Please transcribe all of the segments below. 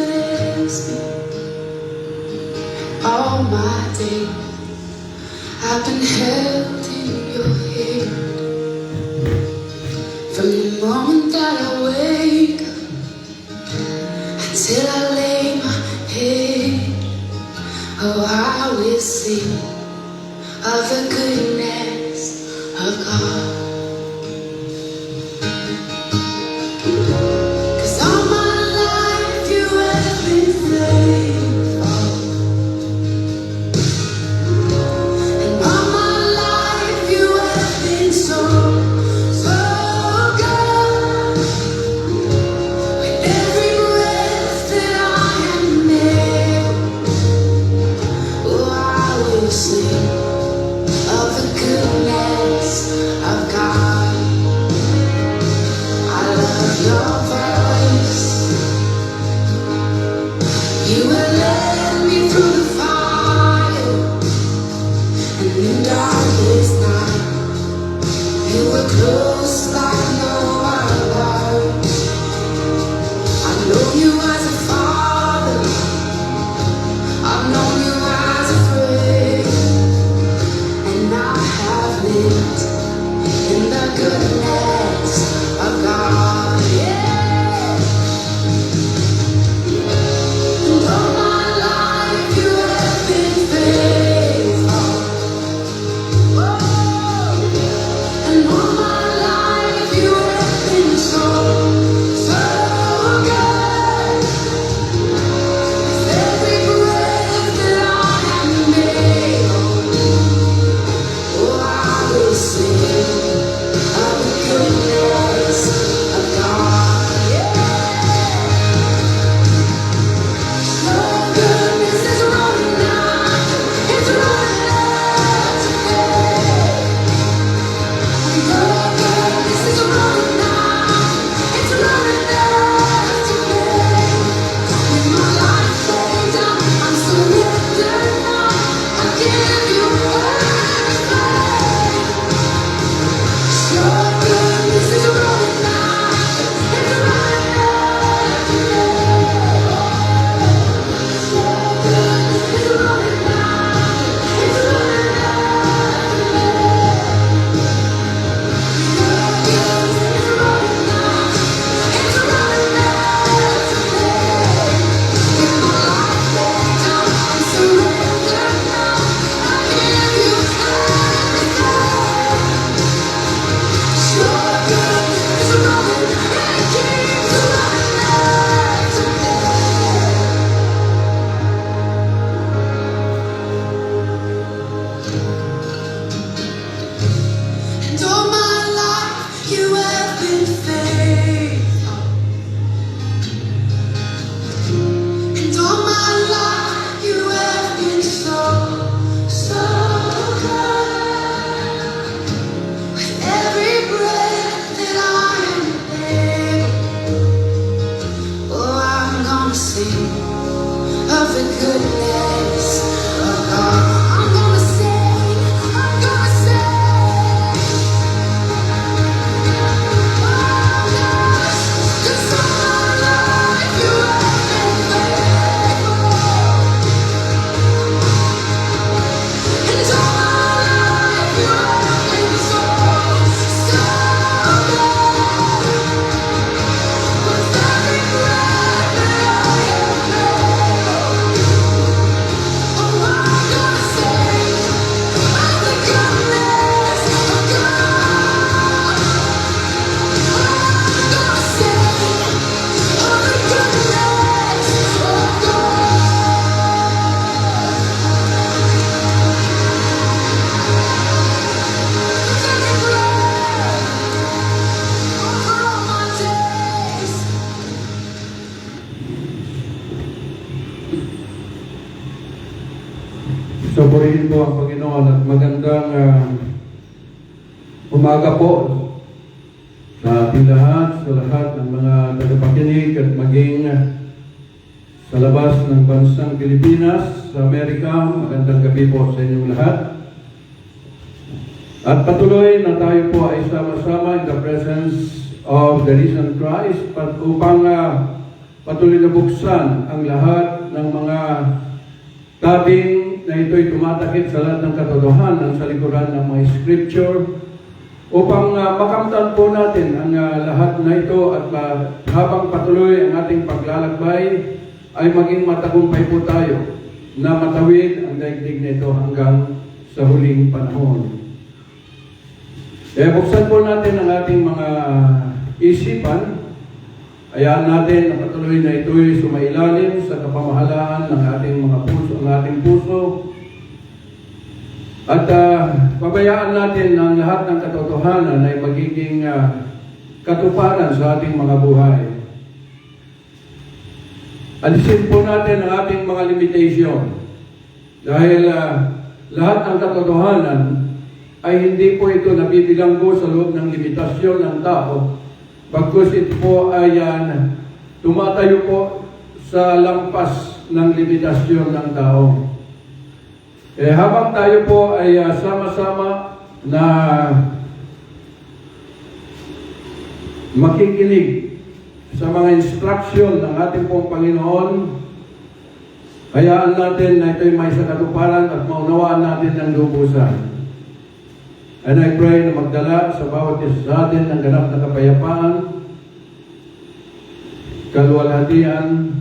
fails me. All my days I've been held in your hand. From the moment that I wake up until I lay my head, oh, I will sing of the goodness of God. 'Cause all my life you have been faithful, and all my life you have been so, so good. With every breath that I am able, oh, I will sing of the goodness of God. I love your voice. You will lead me through the fire and in darkest night. You were close like no other. I know you as a father. I've known you as a friend, and I have lived in the goodness of God. Yeah. And all my life you have been faithful. Oh. And all my life you have been so, so good. With every breath that I am able, oh, I will sing of the goodness of God. Your goodness is running after, it's running after me. Your goodness is running after, it's running after me. With my life laid down, I'm surrendered now. I give you everything. Your goodness is running after, it's running after me. Your goodness is running after, it's running after me. Your goodness is running after, it's running after me. With my life laid down, I'm surrendered now. I give you everything. Your goodness is running, it keeps running after me. And all my life you have been faithful. And all my life you have been so, so good. With every breath that I am able, oh, I'm gonna sing of the goodness of God. I'm gonna sing, I'm gonna sing. Oh gosh, 'cause all my life you have been faithful. And all my life you have been so, so good. With every breath that I am able, oh, I'm gonna sing of the goodness of God. I'm gonna sing of the goodness of God. With every breath, over all my days. So, purihin po ang Panginoon at magandang umaga po sa ating lahat, sa lahat ng mga tagapakinig at maging sa labas ng bansang Pilipinas, sa Amerika. Magandang gabi po sa inyong lahat. At patuloy na tayo po ay sama-sama in the presence of the risen Christ upang patuloy na buksan ang lahat ng mga tabing na ito'y tumatakip sa lahat ng katotohanan sa likuran ng mga scripture upang makamtan po natin ang lahat na ito at habang patuloy ang ating paglalakbay ay maging matagumpay po tayo na matawid ang daigdig na ito hanggang sa huling panahon. Kaya buksan po natin ang ating mga isipan. Hayaan natin na patuloy na ito'y sumailalim sa kapamahalaan ng ating mga puso, ang ating puso. At pabayaan natin ang lahat ng katotohanan ay magiging katuparan sa ating mga buhay. Alisin po natin ang ating mga limitation. Dahil lahat ng katotohanan ay hindi po ito nabibilanggo sa loob ng limitasyon ng tao. Bagkus ito po ay tumatayo po sa lampas ng limitasyon ng tao. Habang tayo po ay sama-sama na makikinig sa mga instruction ng ating pong Panginoon, hayaan natin na ito'y may sa katuparan at maunawaan natin ng lubusan. And I pray na magdala sa bawat isa sa atin ng ganap na kapayapaan, kaluwalhatian,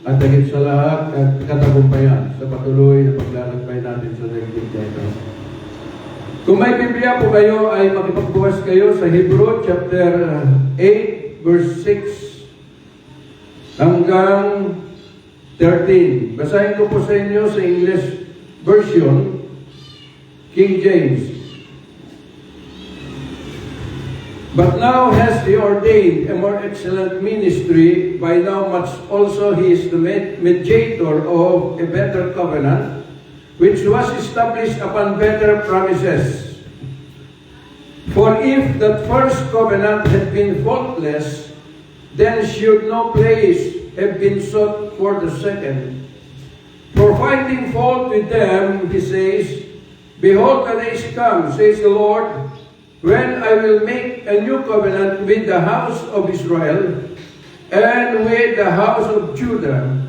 at higit sa lahat, katagumpayan sa patuloy na paglalakbay natin sa daigdig na ito. Kung may Biblia po kayo, ay makipagbukas kayo sa Hebrew chapter 8, verse 6 hanggang 13. Basahin ko po sa inyo sa English version, King James. But now has he ordained a more excellent ministry, by now much also he is the mediator of a better covenant, which was established upon better promises. For if that first covenant had been faultless, then should no place have been sought for the second. For finding fault with them, he says, Behold, the days come, says the Lord, when I will make a new covenant with the house of Israel and with the house of Judah,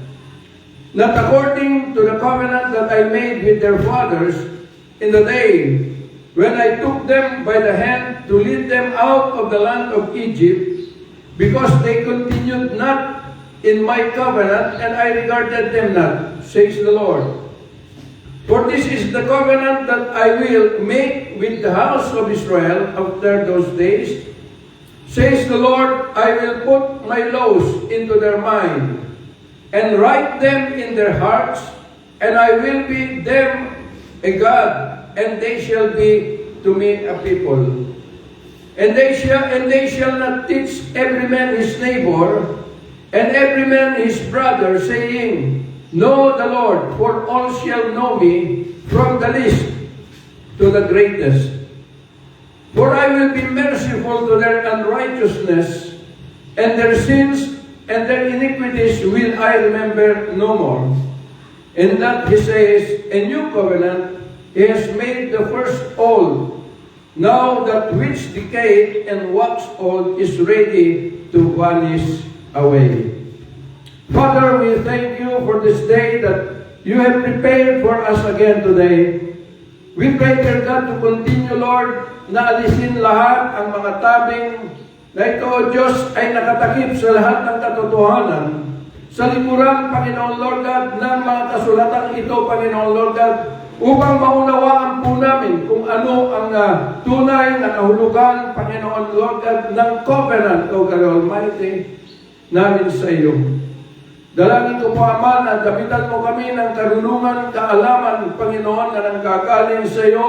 not according to the covenant that I made with their fathers in the day when I took them by the hand to lead them out of the land of Egypt, because they continued not in my covenant, and I regarded them not, says the Lord. For this is the covenant that I will make with the house of Israel after those days, says the Lord. I will put my laws into their mind, and write them in their hearts, and I will be them a God, and they shall be to me a people. And they shall not teach every man his neighbor, and every man his brother, saying, Know the Lord, for all shall know me, from the least to the greatest. For I will be merciful to their unrighteousness, and their sins and their iniquities will I remember no more. And that he says, a new covenant, he has made the first old. Now that which decayed and waxed old is ready to vanish away. Father, we thank you for this day that you have prepared for us again today. We pray, dear God, to continue, Lord, na alisin lahat ang mga tabing na ito, O Diyos, ay nakatakip sa lahat ng katotohanan. Sa likuran, Panginoon Lord God, ng mga kasulatan ito, Panginoon Lord God, upang maunawaan po namin kung ano ang tunay na kahulugan, Panginoon Lord God, ng covenant, O God Almighty, namin sa iyo. Dalangin ko po, Ama, na gamitan mo kami ng karunungan, kaalaman, Panginoon, na nanggagaling sa iyo,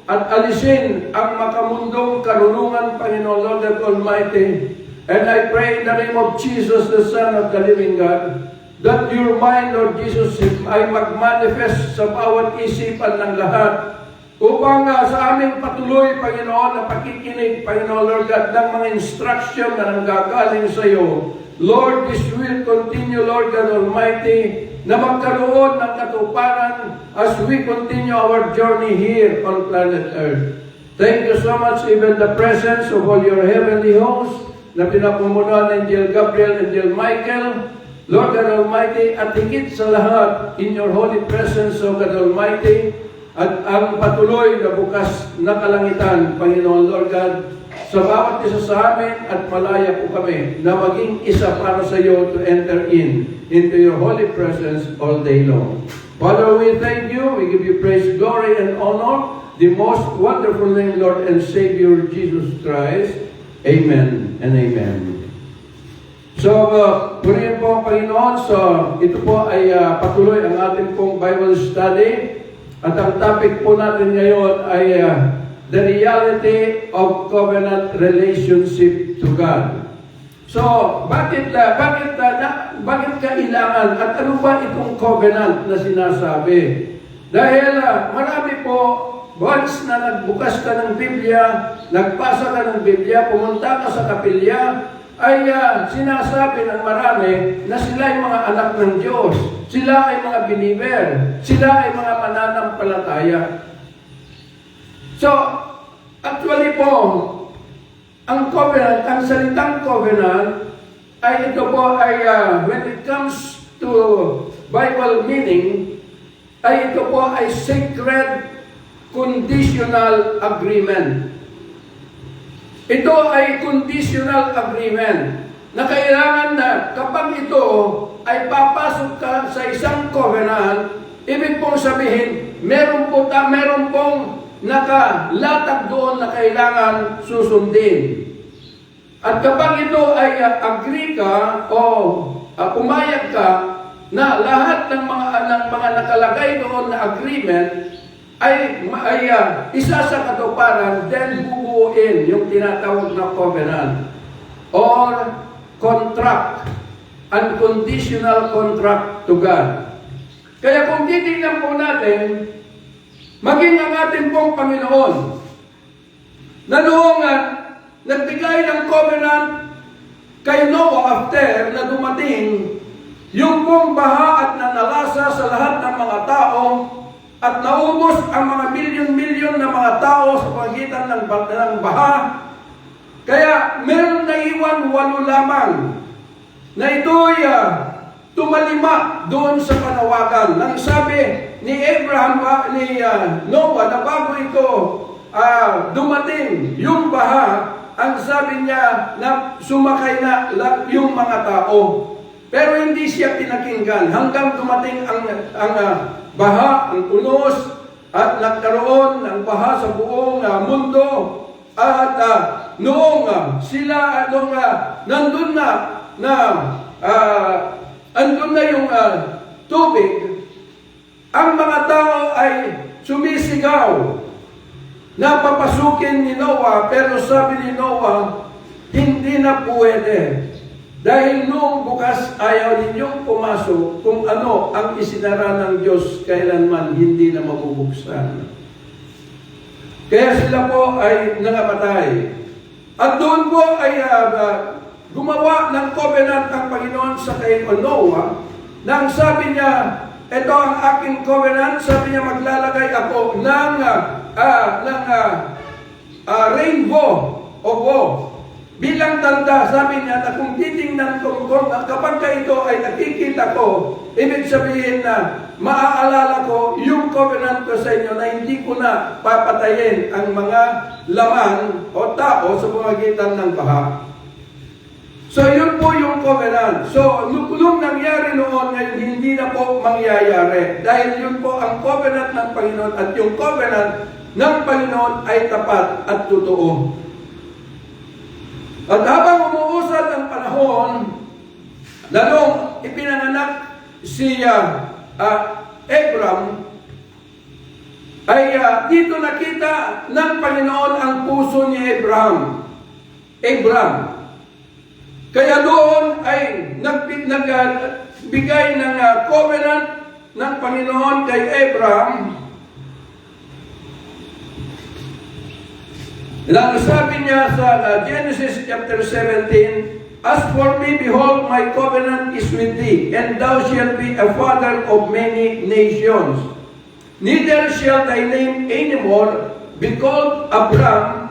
at alisin ang makamundong karunungan, Panginoon, Lord God Almighty. And I pray in the name of Jesus, the Son of the living God, that your mind, Lord Jesus, ay magmanifest sa bawat isipan ng lahat, upang sa aming patuloy, Panginoon, na pakikinig, Panginoon, Lord God, ng mga instruction na nanggagaling sa iyo. Lord, this will continue, Lord God Almighty, na magkaroon ng katuparan as we continue our journey here on planet Earth. Thank you so much, even the presence of all your heavenly hosts, na pinapumunuan ng Angel Gabriel, Angel Michael, Lord God Almighty, at higit sa lahat, in your holy presence, O God Almighty, at ang patuloy na bukas na kalangitan, Panginoon Lord God, sa bawat isa sa amin at malaya po kami na maging isa para sa iyo to enter into your holy presence all day long. Father, we thank you, we give you praise, glory, and honor, the most wonderful name, Lord and Savior Jesus Christ. Amen and amen. So, purihin po ang Panginoon. So, ito po ay patuloy ang ating pong Bible study. At ang topic po natin ngayon ay the reality of covenant relationship to God. So, bakit kailangan at ano ba itong covenant na sinasabi? Dahil marami po, once na nagbukas ka ng Biblia, nagpasa ka ng Biblia, pumunta ka sa kapilya, ay sinasabi ng marami na sila ay mga anak ng Diyos. Sila ay mga believer. Sila ay mga mananampalataya. So, actually po, ang covenant, ang salitang covenant, ay ito po ay, when it comes to Bible meaning, ay ito po ay sacred conditional agreement. Ito ay conditional agreement na kailangan na kapag ito ay papasok ka sa isang covenant, ibig pong sabihin, meron pong nakalatag doon na kailangan susundin. At kapag ito ay agree ka o pumayag ka na lahat ng mga nakalagay doon na agreement ay isa sa katuparan, then bubuuin yung tinatawag na covenant or contract, unconditional contract to God. Kaya kung titingnan po natin, maging ang ating pong Panginoon, na noong nagbigay ng covenant kay Noah after na dumating yung pong baha at nanalasa sa lahat ng mga tao, at naubos ang mga milyon-milyon na mga tao sa pagitan ng baha. Kaya meron naiwan 8 lamang na ito'y tumalima doon sa panawagan. Nang sabi ni Noah na bago ito dumating yung baha, ang sabi niya na sumakay na yung mga tao. Pero hindi siya pinakinggan hanggang dumating ang baha, ang unos, at nagkaroon ng baha sa buong mundo. At noong nandun na yung tubig, ang mga tao ay sumisigaw na papasukin ni Noah, pero sabi ni Noah, hindi na pwede. Dahil noong bukas ayaw ninyong pumasok kung ano ang isinara ng Diyos kailanman hindi na mabubuksan. Kaya sila po ay nangamatay. At doon po ay gumawa ng covenant ang Panginoon sa kay Noah nang sabi niya, ito ang aking covenant, sabi niya maglalagay ako ng rainbow o bow. Bilang tanda, sabi niya na kung titingnan ko, kapag ito ay nakikita ko, ibig sabihin na maaalala ko yung covenant ko sa inyo na hindi ko na papatayin ang mga laman o tao sa pamagitan ng baha. So yun po yung covenant. So nung nangyari noon, ngayon hindi na po mangyayari. Dahil yun po ang covenant ng Panginoon at yung covenant ng Panginoon ay tapat at totoo. At habang umuusad ang panahon, lalong ipinanganak si Abram, ay dito nakita ng Panginoon ang puso ni Abram. Kaya doon ay nagbigay ng covenant ng Panginoon kay Abram. Sabi niya sa Genesis chapter 17, As for me, behold, my covenant is with thee, and thou shalt be a father of many nations. Neither shall thy name anymore be called Abram,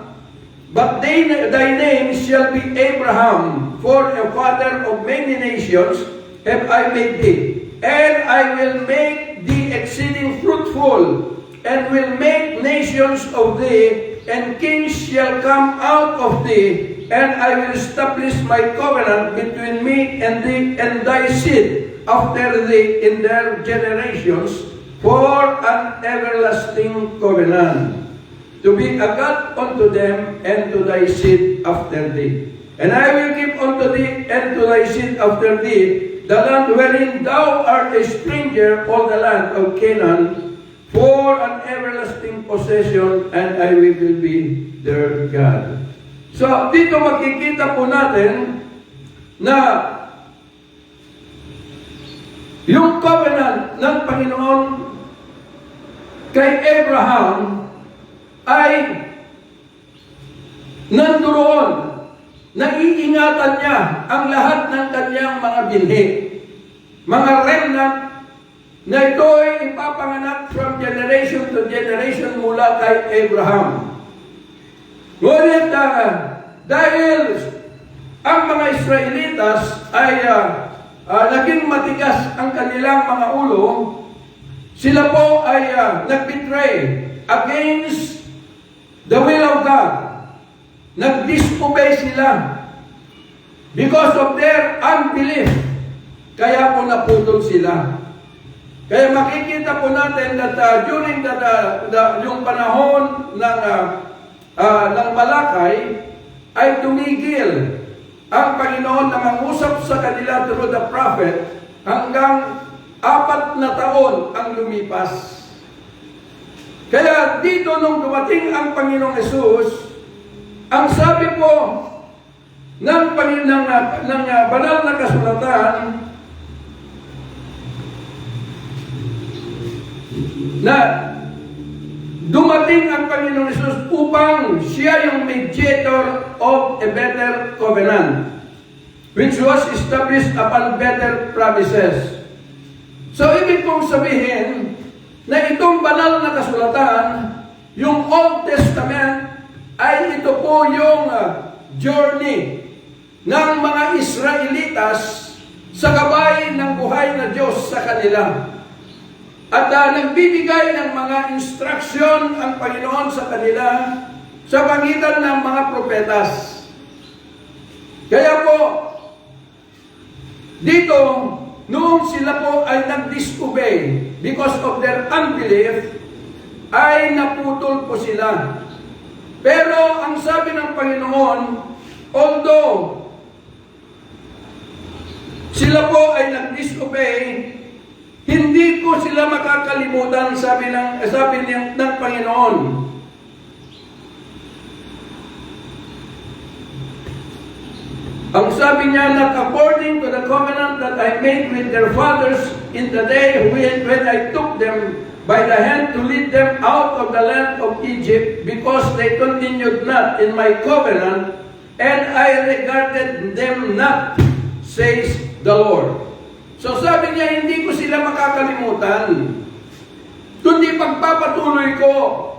but thy name shall be Abraham, for a father of many nations, have I made thee, and I will make thee exceeding fruitful, and will make nations of thee, and kings shall come out of thee, and I will establish my covenant between me and thee and thy seed after thee in their generations, for an everlasting covenant, to be a God unto them and to thy seed after thee. And I will give unto thee and to thy seed after thee the land wherein thou art a stranger, all the land of Canaan, for an everlasting possession, and I will be their God. So, dito makikita po natin na yung covenant ng Panginoon kay Abraham ay nandoon. Naiingatan niya ang lahat ng kanyang mga binhi. Mga remnant na ito ay ipapanganak from generation to generation mula kay Abraham. Ngunit dahil ang mga Israelitas ay naging matigas ang kanilang mga ulo, sila po ay nag-betray against the will of God. Nag-disobey sila because of their unbelief. Kaya po naputol sila. Kaya makikita po natin that during yung panahon ng Malakay ay tumigil ang Panginoon na mangusap sa kanila through the prophet hanggang 4 na taon ang lumipas. Kaya dito nung dumating ang Panginoong Hesus, ang sabi po ng banal na kasulatan na dumating ang Panginoong Hesus upang siya yung mediator of a better covenant, which was established upon better promises. So, ibig pong sabihin na itong banal na kasulatan, yung Old Testament, ay ito po yung journey ng mga Israelitas sa gabay ng buhay na Diyos sa kanila. At nagbibigay ng mga instruction ang Panginoon sa kanila sa pagitan ng mga propetas. Kaya po, dito, noong sila po ay nag-disobey because of their unbelief, ay naputol po sila. Pero ang sabi ng Panginoon, although sila po ay nag-disobey, hindi ko sila makakalimutan, sabi ng Panginoon. Ang sabi niya, not according to the covenant that I made with their fathers in the day when I took them by the hand to lead them out of the land of Egypt, because they continued not in my covenant, and I regarded them not, says the Lord. So sabi niya, hindi ko sila makakalimutan, kundi pagpapatuloy ko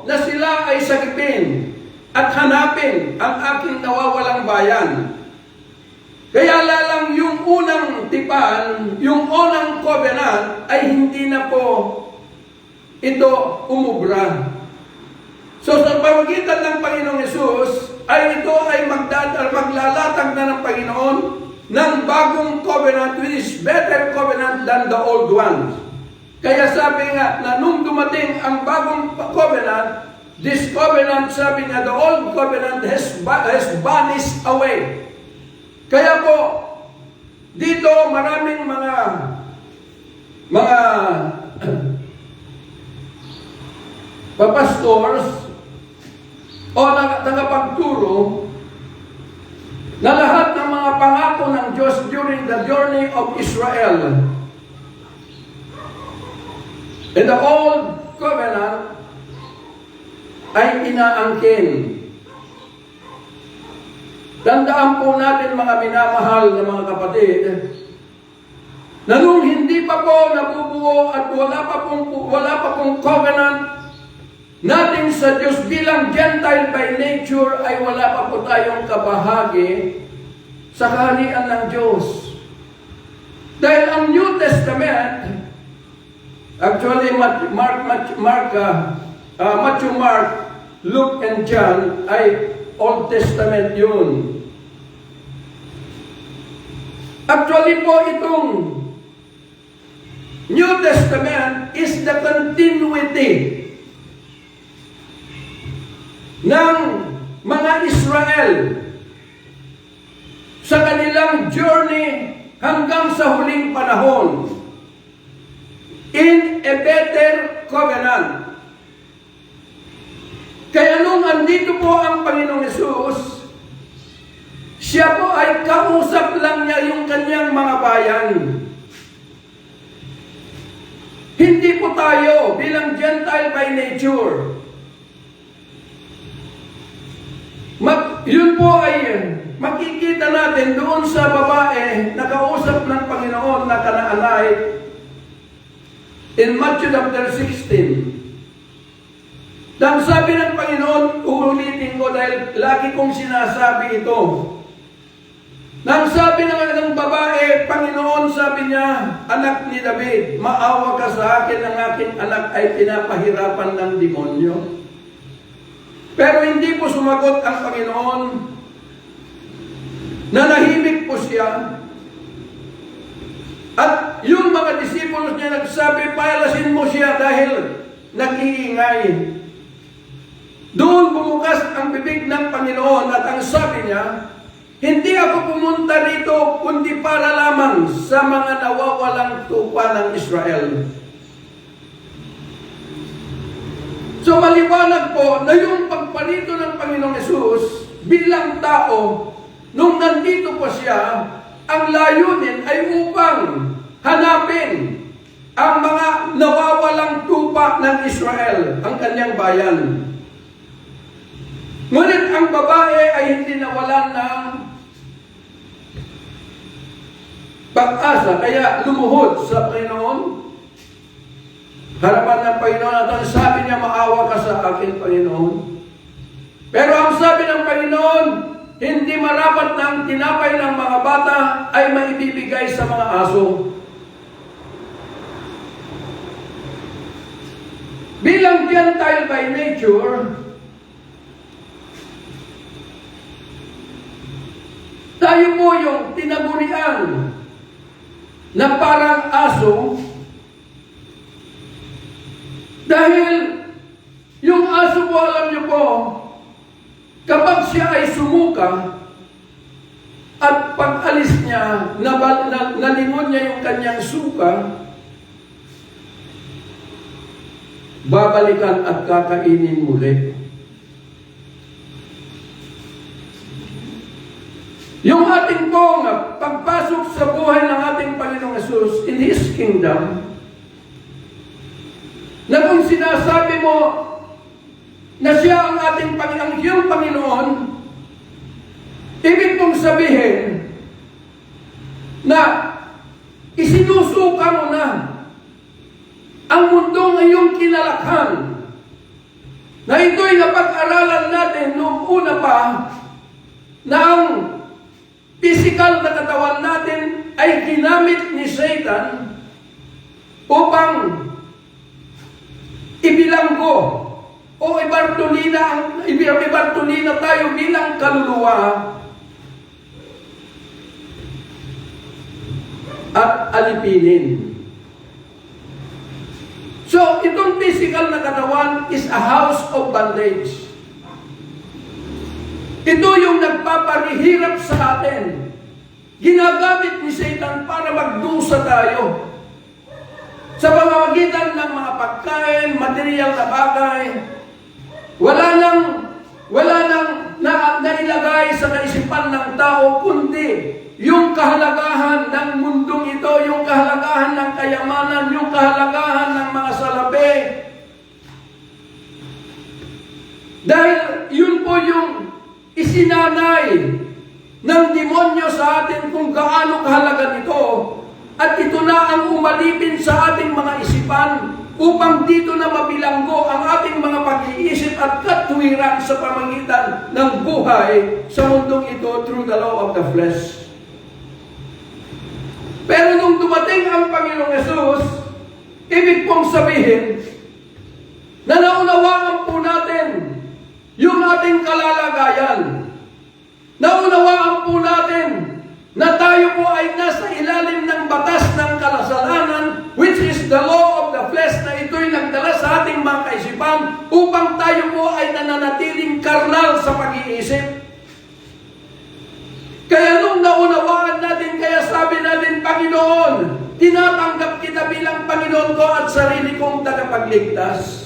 na sila ay sagipin at hanapin ang aking nawawalang bayan. Kaya lalang yung unang tipan, yung unang covenant, ay hindi na po ito umubra. So sa pamagitan ng Panginoong Hesus, ay ito ay maglalatag na ng Panginoon ng bagong covenant, which is better covenant than the old one. Kaya sabi nga, na nung dumating ang bagong covenant, this covenant, sabi nga, the old covenant has vanished away. Kaya po, dito maraming mga papastors o tagapagturo na lahat ng mga pangako ng Diyos during the journey of Israel in the old covenant ay inaangkin. Tandaan po natin, mga minamahal na mga kapatid, na nung hindi pa po nabubuo at wala pa pong covenant natin sa Diyos bilang Gentile by nature, ay wala pa po tayong kabahagi sa kaharian ng Diyos. Dahil ang New Testament, actually Matthew, Mark, Luke, and John ay Old Testament yun. Actually po itong New Testament is the continuity ng mga Israel sa kanilang journey hanggang sa huling panahon in a better covenant. Kaya nung andito po ang Panginoong Hesus, siya po ay kausap lang niya yung kanyang mga bayan. Hindi po tayo bilang Gentile by nature. Yun po ay makikita natin doon sa babae na kausap ng Panginoon na Kanaanite in Matthew chapter 16. Dahil sabi ng Panginoon, uulitin ko dahil lagi kong sinasabi ito. Nang sabi ng babae, Panginoon, sabi niya, anak ni David, maawa ka sa akin, ang aking anak ay pinapahirapan ng demonyo. Pero hindi po sumagot ang Panginoon. Nanahimik po siya. At yung mga disipulos niya nagsabi, palasin mo siya dahil nag-iingay. Doon bumukas ang bibig ng Panginoon at ang sabi niya, hindi ako pumunta rito kundi para lamang sa mga nawawalang tupa ng Israel. So maliwanag po na yung pagparito ng Panginoong Hesus bilang tao, nung nandito po siya, ang layunin ay upang hanapin ang mga nawawalang tupa ng Israel, ang kanyang bayan. Ngunit ang babae ay hindi nawalan ng pag-asa, kaya lumuhod sa Panginoon. Harapan ng Panginoon at ang sabi niya, maawa ka sa akin, Panginoon. Pero ang sabi ng Panginoon, hindi marapat na ang tinapay ng mga bata ay maibibigay sa mga aso. Bilang Gentile by nature, tayo po yung tinagurian na parang aso dahil yung aso po, alam niyo po, kapag siya ay sumuka at pag-alis niya, nalingon niya yung kanyang suka, babalikan at kakainin muli. Yung ating pong pagpasok sa buhay ng ating Panginoong Hesus in His Kingdom, na kung sinasabi mo na siya ang ating iyong Panginoon, ibig pong sabihin na isinusuka mo na ang mundong iyong kinalakhan, na ito'y napag-aralan natin noong una pa na ang physical na katawan natin ay ginamit ni Satan upang ibilanggo o ibartulina tayo bilang kaluluwa at alipinin. So, itong physical na katawan is a house of bondage. Ito yung nagpaparihirap sa atin. Ginagamit ni Satan para magdusa tayo. Sa pamamagitan ng mga pagkain, material na bagay, wala nang nailagay sa kaisipan ng tao, kundi yung kahalagahan ng mundong ito, yung kahalagahan ng kayamanan, yung kahalagahan ng mga salapi. Dahil yun po yung isinanay ng demonyo sa atin kung gaano kahalaga nito. At ito na ang umalipin sa ating mga isipan upang dito na mabilanggo ang ating mga pag-iisip at katwiran sa pamamagitan ng buhay sa mundong ito through the law of the flesh. Pero nung dumating ang Panginoong Yesus, ibig pong sabihin, na naunawaan po natin yung ating kalalagayan. Naunawaan po natin na tayo po ay nasa ilalim ng batas ng kasalanan, which is the law of the flesh, na ito'y nagdala sa ating mga kaisipan upang tayo po ay nananatiling karnal sa pag-iisip. Kaya nung naunawaan natin, kaya sabi natin, Panginoon, tinatanggap kita bilang Panginoon ko at sarili kong tagapagligtas.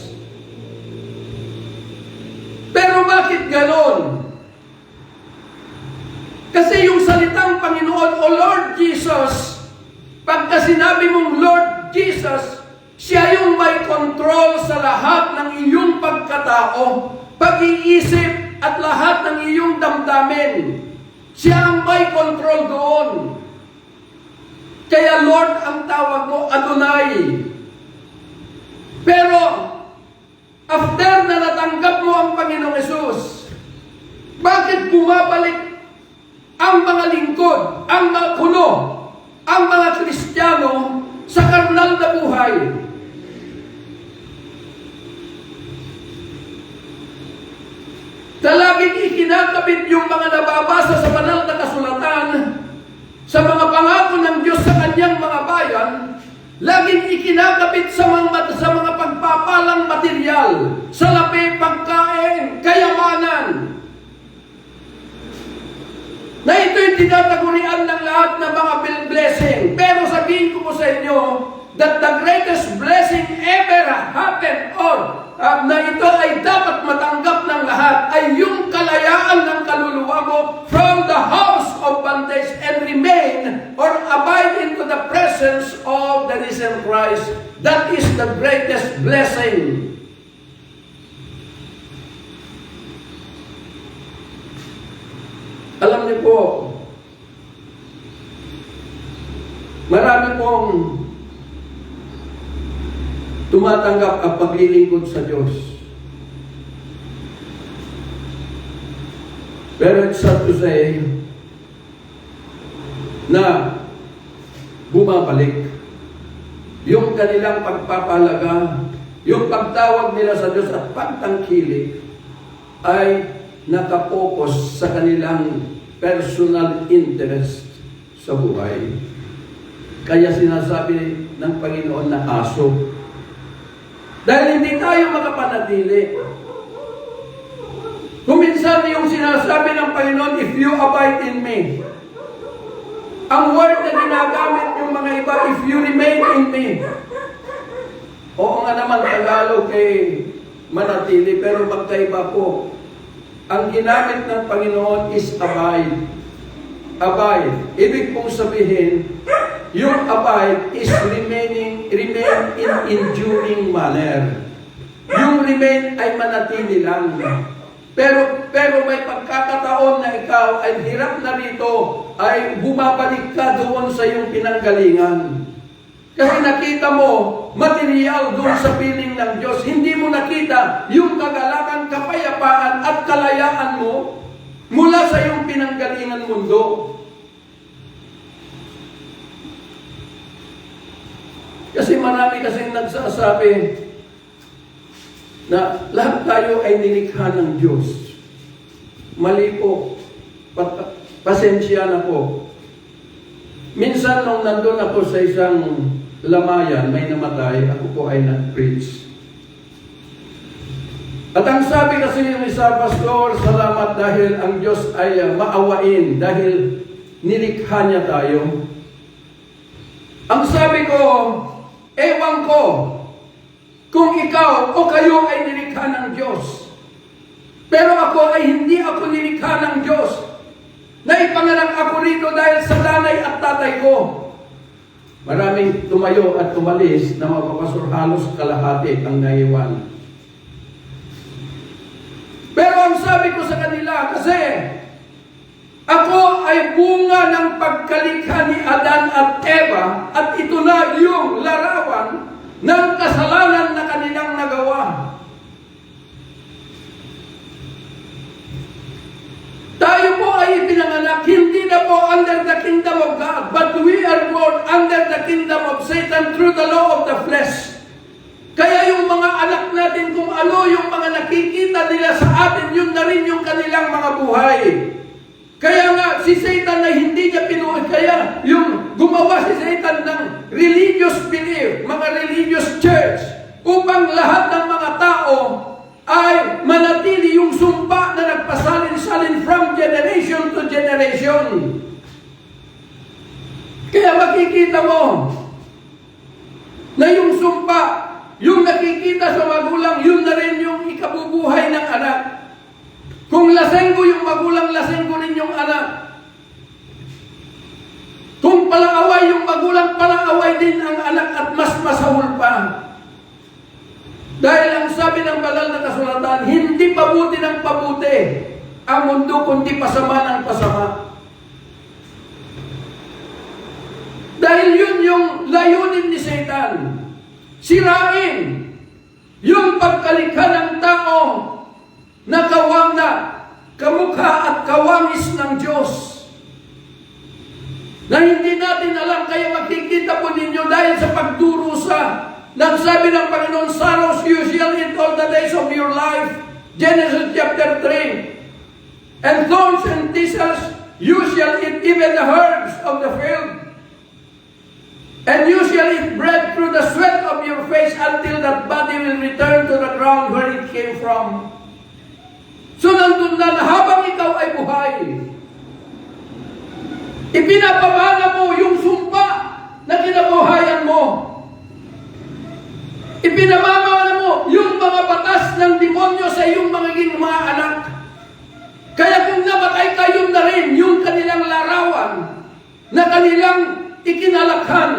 Pero bakit ganon? Kasi yung salitang Panginoon o Lord Jesus, pagka sinabi mong Lord Jesus, siya yung may control sa lahat ng iyong pagkatao, pag-iisip at lahat ng iyong damdamin. Siya ang may control doon. Kaya Lord ang tawag mo, Adonai. Pero after na natanggap mo ang Panginoong Yesus, bakit bumabalik ang mga lingkod, ang mga kuno, ang mga Kristiyano sa karnal na buhay? Laging ikinakabit yung mga nababasa sa banal na kasulatan, sa mga pangako ng Diyos sa kanyang mga bayan, laging ikinakabit sa mga pagpapalang material, sa lapi, pagkain, kayamanan. Na ito'y tinatagurian ng lahat ng mga blessing. Pero sabihin ko po sa inyo, that the greatest blessing ever happened na ito ay dapat matanggap ng lahat ay yung kalayaan ng kaluluwa mo from the house of bondage and remain or abide into the presence of the risen Christ. That is the greatest blessing. Alam niyo po, marami pong tumatanggap ang paglilingkod sa Diyos. Pero it's sad to say na bumabalik yung kanilang pagpapalaga, yung pagtawag nila sa Diyos at pagtangkilik ay nakapokus sa kanilang personal interest sa buhay. Kaya sinasabi ng Panginoon na aso. Dahil hindi tayo makapanatili. Kung minsan yung sinasabi ng Panginoon, if you abide in me. Ang word na ginagamit yung mga iba, if you remain in me. Oo nga naman, Tagalog manatili, pero magkaiba po. Ang ginamit ng Panginoon is abide. Abide. Ibig pong sabihin, yung abide is remain in enduring manner. Yung remain ay manatili lang. Pero may pagkakataon na ikaw ay hirap na rito, ay bumabalik ka doon sa iyong pinanggalingan. Kasi nakita mo, material doon sa piling ng Diyos. Hindi mo nakita yung kagalakan, kapayapaan at kalayaan mo mula sa iyong pinanggalingan mundo. Kasi marami kasing nagsasabi na lahat tayo ay nilikha ng Diyos. Mali po. Pasensya na po. Minsan nung nandun ako sa isang lamayan, may namatay, ako po ay nag-preach. At ang sabi kasi yung isa, Pastor, salamat dahil ang Diyos ay maawain dahil nilikha niya tayo. Ang sabi ko, ewan ko kung ikaw o kayo ay nilikha ng Diyos. Pero ako ay hindi ako nilikha ng Diyos. Naipanganak ako rito dahil sa nanay at tatay ko. Maraming tumayo at tumalis na mapapasur, halos kalahati ang naiwan. Pero ang sabi ko sa kanila, kasi ako ay bunga ng pagkalikha ni Adan at Eva at ito na yung larawan ng kasalanan na kanilang nagawa. Tayo po ay ipinanganak, hindi na po under the kingdom of God, but we are born the kingdom of Satan through the law of the flesh. Kaya yung mga anak natin, kung ano yung mga nakikita nila sa atin, yun na rin yung kanilang mga buhay. Kaya nga, si Satan na hindi niya kaya yung gumawa si Satan ng religious belief, mga religious church, upang lahat ng mga tao ay manatili yung sumpa na nagpasalin-salin from generation to generation. Kaya makikita mo na yung sumpa, yung nakikita sa magulang, yun na rin yung ikabubuhay ng anak. Kung lasenggo yung magulang, lasenggo rin yung anak. Kung palaaway yung magulang, palaaway din ang anak at mas masahol pa. Dahil ang sabi ng banal na kasulatan, hindi pabuti ng pabuti ang mundo, kundi pasama ng pasama. Dahil yun yung layunin ni Satan. Sirain yung pagkalikha ng tao na kawang na kamukha at kawangis ng Diyos. Na hindi natin alam, kaya makikita po ninyo dahil sa pagdurusa. Nang sabi ng Panginoon, sorrows you shall eat all the days of your life. Genesis chapter 3. And thorns and thistles you shall eat, even the herbs of the field. And you shall eat bread through the sweat of your face until that body will return to the ground where it came from. So nandun na habang ikaw ay buhay, ipinapamana mo yung sumpa na kinabuhayan mo. Ipinamamana mo yung mga batas ng demonyo sa iyong mga anak. Kaya kung namatay kayo na rin yung kanilang larawan na kanilang ikinalakhan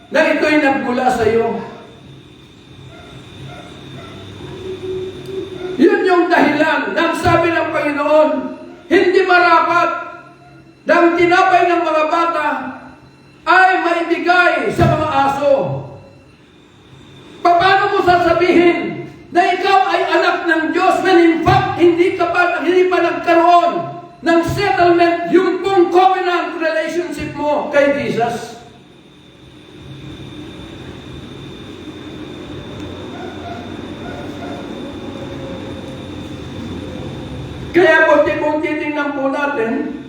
na ito'y nagmula sa iyo. Yun yung dahilan ng sabi ng Panginoon, hindi marapat na ang tinapay ng mga bata ay maibigay sa mga aso. Paano mo sasabihin na ikaw ay anak ng Diyos when in fact hindi pa nagkaroon ng settlement yung pong covenant relationship mo kay Jesus? Kaya punti-punti tingnan po natin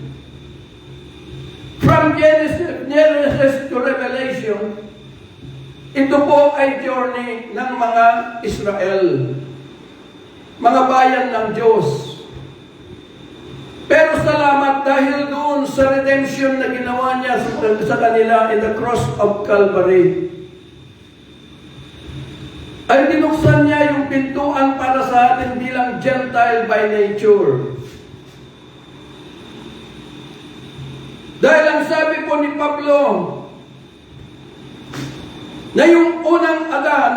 from Genesis to Revelation, ito po ay journey ng mga Israel, mga bayan ng Diyos. Pero salamat dahil doon sa redemption na ginawa niya sa kanila in the cross of Calvary, ay binuksan niya yung pintuan para sa atin bilang Gentile by nature. Dahil ang sabi po ni Pablo, na yung unang Adan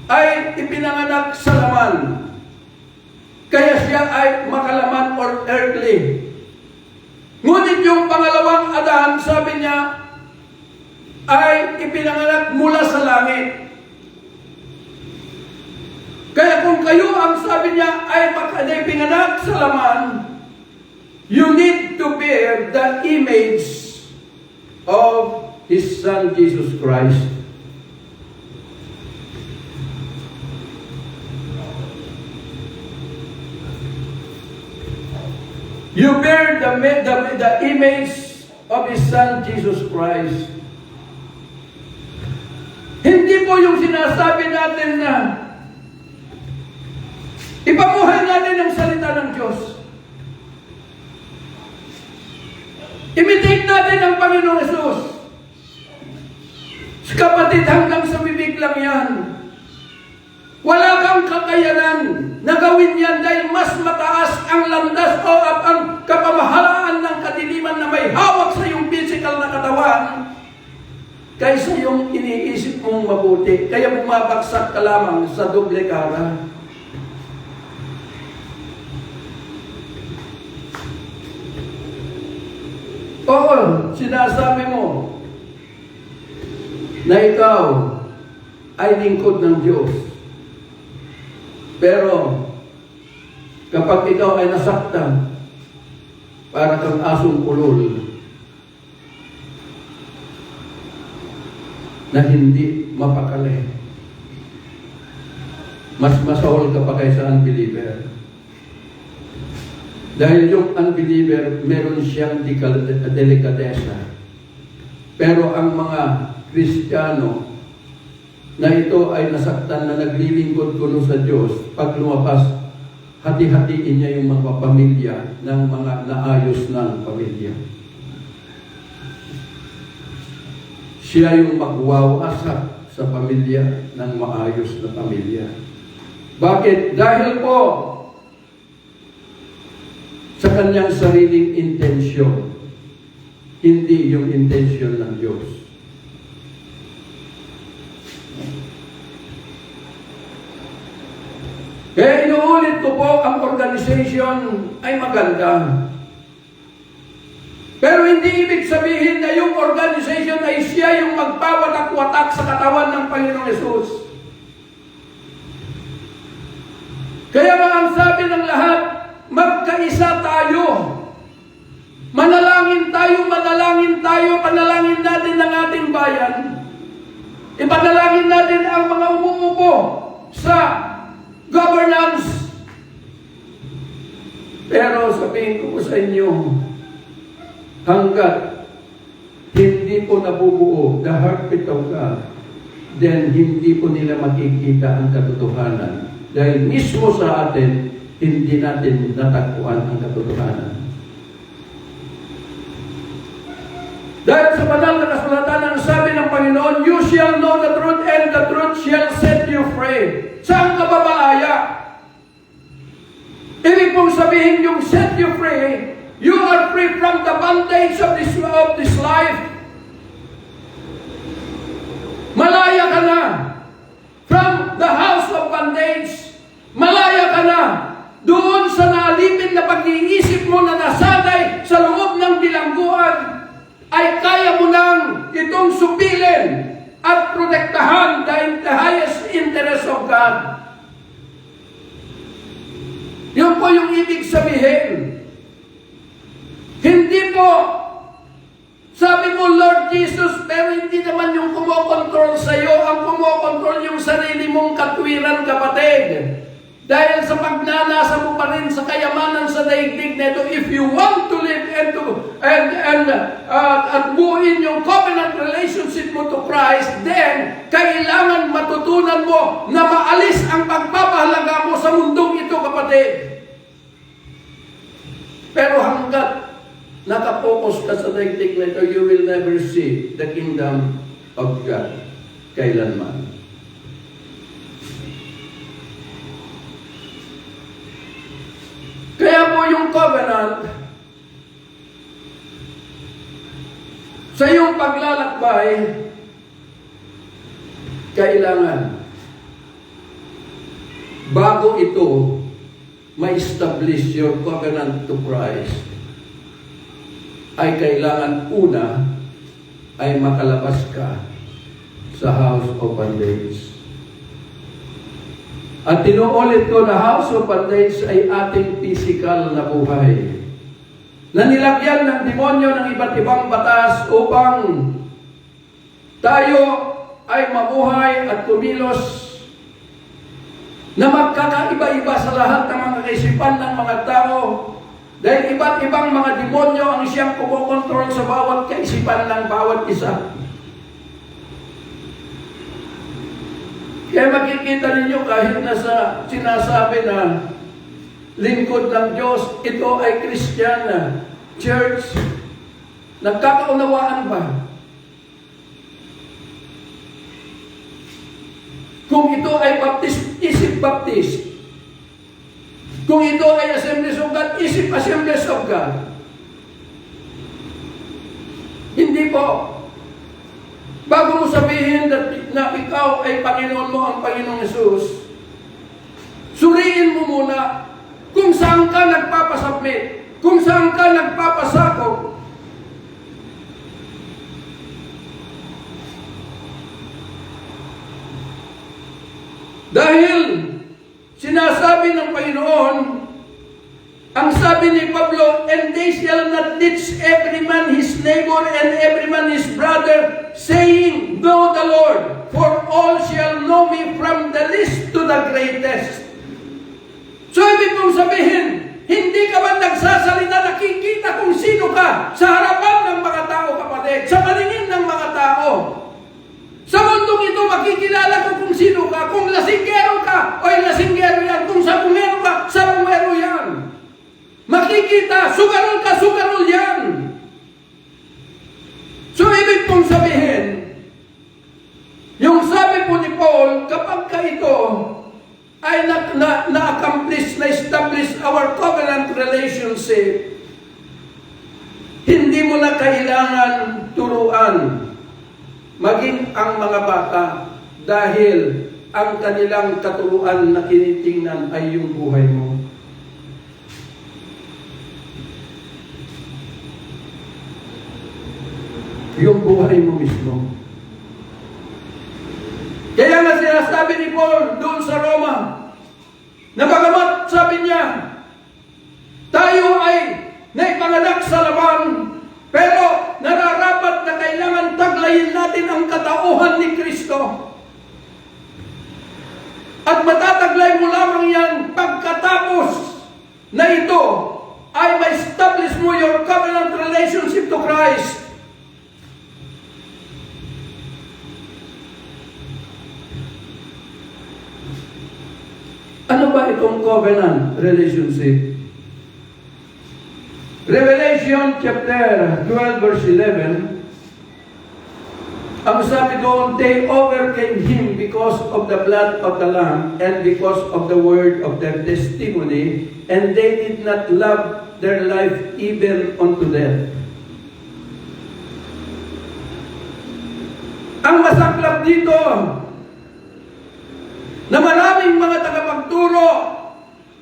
ay ipinanganak sa laman. Kaya siya ay makalaman or earthly. Ngunit yung pangalawang Adan, sabi niya, ay ipinanganak mula sa langit. Kaya kung kayo ang sabi niya ay pinanganak sa laman, you need to bear the image of His Son, Jesus Christ. You bear the image of His Son, Jesus Christ. Hindi po yung sinasabi natin na ipabuhay natin ang salita ng Diyos. Imitate natin ang Panginoong Hesus. Kapatid, hanggang sa bibig lang yan. Wala kang kakayanan na gawin yan dahil mas mataas ang landas o ang kapamahalaan ng kadiliman na may hawak sa iyong physical na katawan kaysa yung iniisip mong mabuti. Kaya bumabagsak ka lamang sa doble kara. Oo, sinasabi mo na ikaw ay lingkod ng Diyos. Pero, kapag ikaw ay nasaktan, para kang asong kulol, na hindi mapakali. Mas masahol ka pa kaysa unbeliever. Dahil yung unbeliever, meron siyang delikadesa. Pero ang mga Kristiyano na ito ay nasaktan na naglilingkod kuno sa Diyos, pag lumabas, hati-hatiin niya yung mga pamilya ng mga naayos ng pamilya. Siya yung magwawasak sa pamilya ng maayos na pamilya. Bakit? Dahil po sa kanyang sariling intensyon, hindi yung intensyon ng Diyos. Kaya inuulit ko po, ang organization ay maganda. Pero hindi ibig sabihin na yung organization ay siya yung magpawatak-watak sa katawan ng Panginoong Yesus. Kaya nga ang sabi ng lahat, magkaisa tayo. Manalangin tayo, panalangin natin ang ating bayan. Ipanalangin natin ang mga umuupo sa governance. Pero sabihin ko sa inyo, hanggat hindi po nabubuo the heartbeat of God, then hindi po nila makikita ang katotohanan. Dahil mismo sa atin, hindi natin natagpuan ang katotohanan. Dahil sa banal na kasulatan, ang sabi ng Panginoon, you shall know the truth and the truth shall set you free. Saan ka ba malaya? Ibig pong sabihin yung set you free, you are free from the bondage of this life. Malaya ka na from the house of bondage. Malaya ka na doon sa naalipin na pag-iisip mo na nasanay sa loob ng bilangguan, ay kaya mo nang itong supilin at protektahan the highest interest of God. Yun po yung ibig sabihin. Hindi po, sabi mo, Lord Jesus, pero hindi naman yung kumokontrol sa'yo, ang kumokontrol yung sarili mong katwiran, kapatid. Dahil sa pagnanasa mo pa rin sa kayamanan sa daigdig na ito, if you want to live and buuin yung covenant relationship mo to Christ, then kailangan matutunan mo na maalis ang pagpapahalaga mo sa mundong ito, kapatid. Pero hanggat nakapokus ka sa daigdig na ito, you will never see the kingdom of God kailanman. Kaya po yung covenant, sa iyong paglalakbay, kailangan, bago ito, ma-establish your covenant to Christ, ay kailangan una, ay makalabas ka sa house of bondage. At tinuulit ko na house of bondage ay ating physical na buhay, na nilagyan ng demonyo ng iba't ibang batas upang tayo ay mabuhay at kumilos na magkakaiba-iba sa lahat ng mga kaisipan ng mga tao, dahil iba't ibang mga demonyo ang siyang kumokontrol sa bawat kaisipan ng bawat isa. Kaya makikita ninyo kahit nasa sinasabi na lingkod ng Diyos, ito ay Christian church, nagkakaunawaan ba? Kung ito ay Baptist, isip Baptist. Kung ito ay Assemblies of God, isip Assemblies of God. Hindi po. Bago mo sabihin na ikaw ay Panginoon mo, ang Panginoong Yesus, suriin mo muna kung saan ka nagpapasubmit, kung saan ka nagpapasakop. Dahil sinasabi ng Panginoon, ang sabi ni Pablo, and they shall not teach every man his neighbor and every man his brother, saying, know the Lord. latest. So, ibig kong sabihin, hindi ka ba nagsasalita, nakikita kung sino ka sa harapan ng mga tao, kapatid, sa paningin ng mga tao. Sa mundong ito, makikilala ko kung sino ka. Kung lasinggero ka, o lasinggero yan. Kung sabungero ka, sabungero yan. Makikita, sugarol yan. So, ibig kong sabihin, yung sabi po ni Paul, kapag ka ito ay na-accomplish, na-establish our covenant relationship, hindi mo na kailangan turuan maging ang mga bata dahil ang kanilang katuruan na kinitingnan ay yung buhay mo. Yung buhay mo mismo. Kaya nga sinasabi ni Paul doon sa Roma, na bagamat sabi niya, tayo ay naipanganak sa laban, pero nararapat na kailangan taglayin natin ang katauhan ni Kristo. At matataglay mo lamang yan pagkatapos na ito ay ma-establish mo your covenant relationship to Christ. Ano ba itong covenant relationship? Revelation chapter 12 verse 11, ang sabi doon, they overcame him because of the blood of the Lamb and because of the word of their testimony, and they did not love their life even unto death. Ang masaklap dito, na maraming mga tagapagturo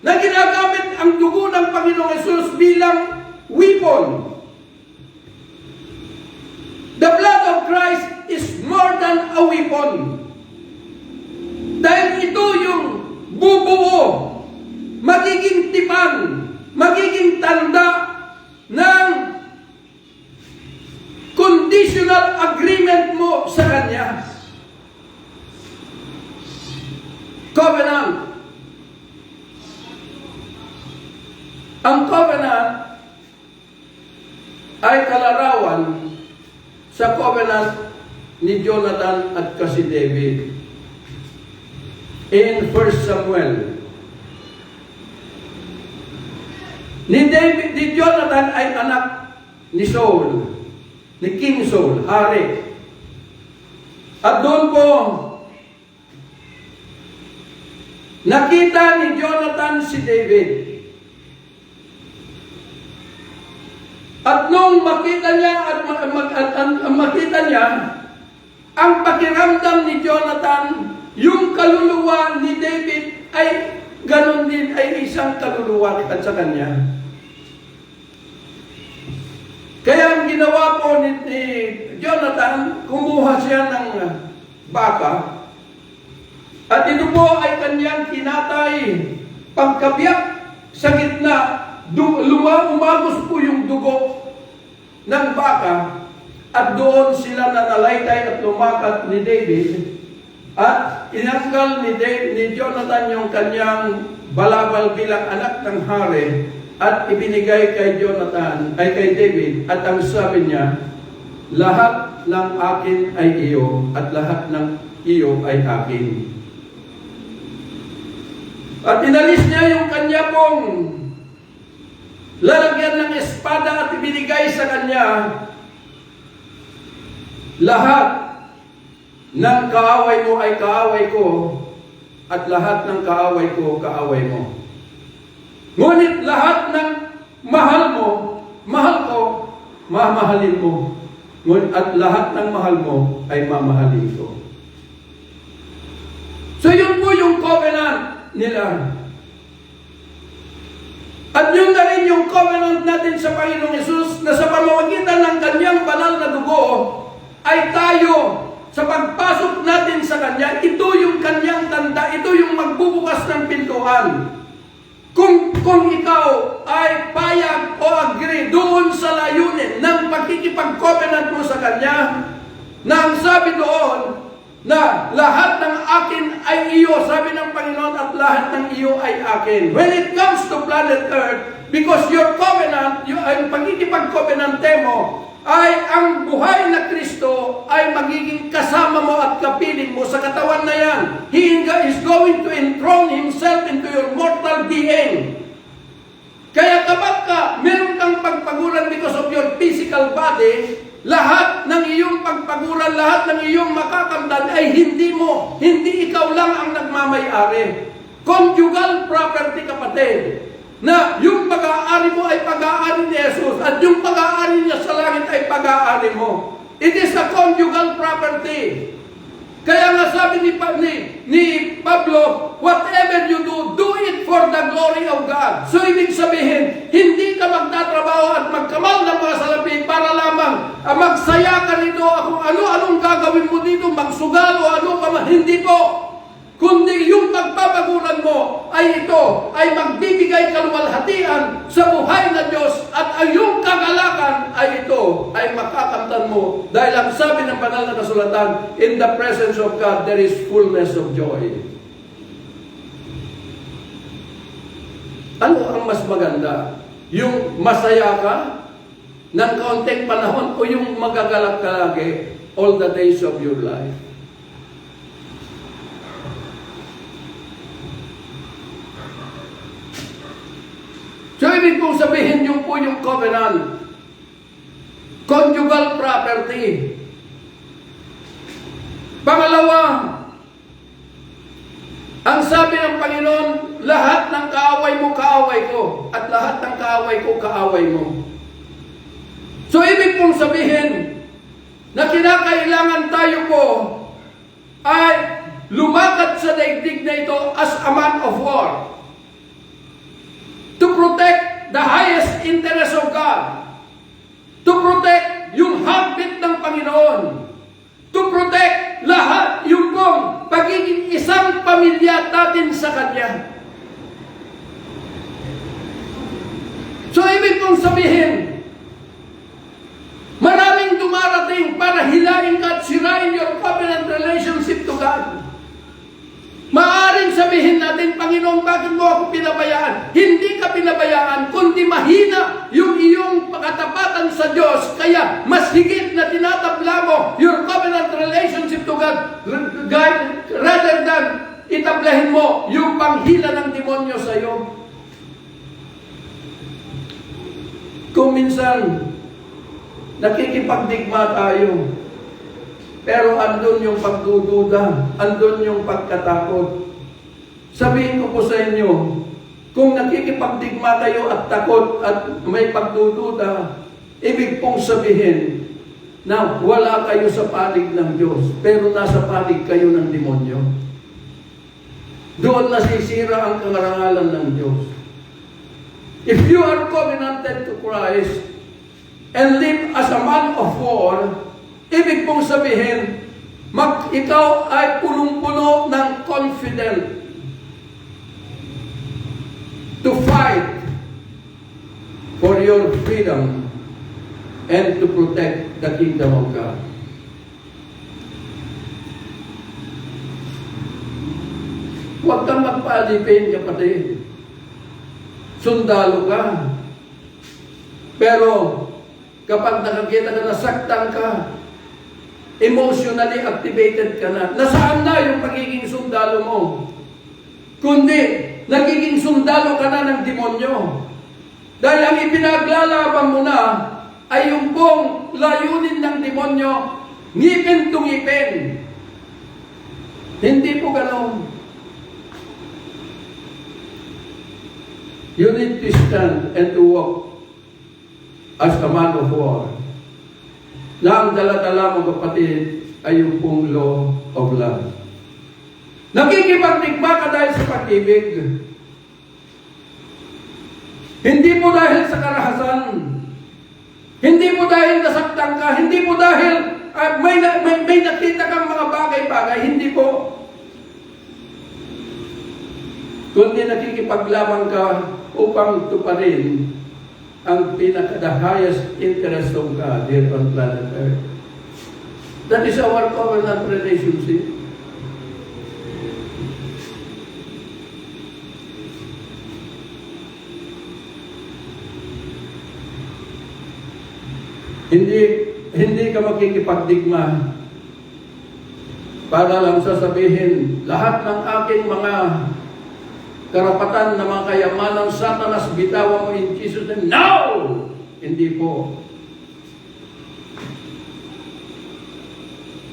na ginagamit ang dugo ng Panginoong Hesus bilang weapon. The blood of Christ is more than a weapon. Dahil ito yung bubuo, magiging tipan, magiging tanda ng conditional agreement mo sa Kanya. Covenant. Ang covenant ay kalarawan sa covenant ni Jonathan at kasi David. In 1 Samuel, ni Jonathan ay anak ni Saul, ni King Saul, hari. At doon po, nakita ni Jonathan si David. At nung makita niya ang pakiramdam ni Jonathan, yung kaluluwa ni David ay ganon din, ay isang kaluluwa at sa kanya. Kaya ang ginawa po ni Jonathan, kumuha siya ng baka, at ito po ay kanyang kinatay. Pagkabiyak sa gitna, umagos po yung dugo ng baka, at doon sila nanalaytay at lumakat ni David, at inanggal ni Jonathan yung kanyang balabal bilang anak ng hari, at ibinigay kay David, at ang sabi niya, lahat ng akin ay iyo, at lahat ng iyo ay akin. At inalis niya yung kanya pong lalagyan ng espada at ibinigay sa kanya, lahat ng kaaway mo ay kaaway ko, at lahat ng kaaway ko, kaaway mo. Ngunit lahat ng mahal mo, mahal ko, mamahalin mo. Ngunit at lahat ng mahal mo ay mamahalin ko. So yun po yung covenant nila. At yun na rin yung covenant natin sa Panginoong Hesus, na sa pamamagitan ng kanyang banal na dugo, ay tayo, sa pagpasok natin sa Kanya, ito yung kanyang tanda, ito yung magbubukas ng pintuan. Kung ikaw ay payag o agree doon sa layunin ng pagkikipag-covenant mo sa Kanya, na ang sabi doon, na lahat ng akin ay iyo, sabi ng Panginoon, at lahat ng iyo ay akin. When it comes to planet Earth, because your covenant, ang pagkikipag-covenante mo, ay ang buhay na Kristo ay magiging kasama mo at kapiling mo sa katawan na yan. He is going to enthrone Himself into your mortal being. Kaya kapag meron kang pagpaguran because of your physical body, lahat ng iyong pagpaguran, lahat ng iyong makakamtan ay hindi mo, hindi ikaw lang ang nagmamay-ari. Conjugal property, kapatid. Na yung pag-aari mo ay pag-aari ni Jesus at yung pag-aari niya sa langit ay pag-aari mo. It is a conjugal property. Kaya nga sabi ni Pablo, whatever you do, do it for the glory of God. So ibig sabihin, hindi ka magtatrabaho at magkamal ng mga salapi para lamang magsaya ka rito kung ano-anong gagawin mo dito, magsugal o ano ka man. Hindi po. Kundi yung pagpapaguran mo ay ito, ay magbibigay kaluwalhatian sa buhay na Diyos at ang iyong kagalakan ay ito, ay makakamtan mo. Dahil ang sabi ng banal na kasulatan, in the presence of God, there is fullness of joy. Ano ang mas maganda? Yung masaya ka ng kaunting panahon o yung magagalak ka lagi all the days of your life? So, ibig kong sabihin yung po yung covenant. Conjugal property. Pangalawa, ang sabi ng Panginoon, lahat ng kaaway mo, kaaway ko. At lahat ng kaaway ko, kaaway mo. So, ibig kong sabihin na kinakailangan tayo po ay lumakad sa daigdig na ito as a man of war. To protect the highest interest of God. To protect yung heartbeat ng Panginoon. To protect lahat yung pong pagiging isang pamilya natin sa Kanya. So, ibig kong sabihin, maraming dumarating para hilahin ka at sirain your covenant relationship to God. Maaring sabihin natin, Panginoon, bakit mo ako pinabayaan? Hindi ka pinabayaan, kundi mahina yung iyong katapatan sa Diyos. Kaya, mas higit na tinatabla mo your covenant relationship to God, rather than itablahin mo yung panghila ng demonyo sa iyo. Kung minsan, nakikipagdigma tayo, pero andun yung pagdududa, andun yung pagkatakot. Sabihin ko po sa inyo, kung nakikipagdigma kayo at takot at may pagdududa, ibig pong sabihin na wala kayo sa panig ng Diyos, pero nasa panig kayo ng demonyo. Doon nasisira ang karangalan ng Diyos. If you are covenanted to Christ and live as a man of war, ibig pong sabihin, ikaw ay punong-puno ng confident to fight for your freedom and to protect the kingdom of God. Huwag kang magpaalipin, kapatid. Sundalo ka. Pero, kapag nakakita ka, nasaktan ka, emotionally activated ka na. Nasaan na yung pagiging sundalo mo? Kundi, nagiging sundalo ka na ng demonyo. Dahil ang ipinaglalaban mo na ay yung pong layunin ng demonyo, ngipin to ngipin. Hindi po ganon. You need to stand and to walk as a man of war. Na ang dala-dala mo, kapatid, ay yung pong law of love. Nakikipagdigma ka dahil sa pag-ibig. Hindi mo dahil sa karahasan. Hindi mo dahil nasaktan ka. Hindi mo dahil may nakita kang mga bagay-bagay. Hindi po. Kundi nakikipaglamang ka upang tuparin ang the highest interest of God here on planet Earth. That is our covenant relationship. Hindi ka makikipagdigma para lang sasabihin, lahat ng aking mga karapatan na mga kayamanan, Satanas, bitawan mo in Jesus' name. No! Hindi po.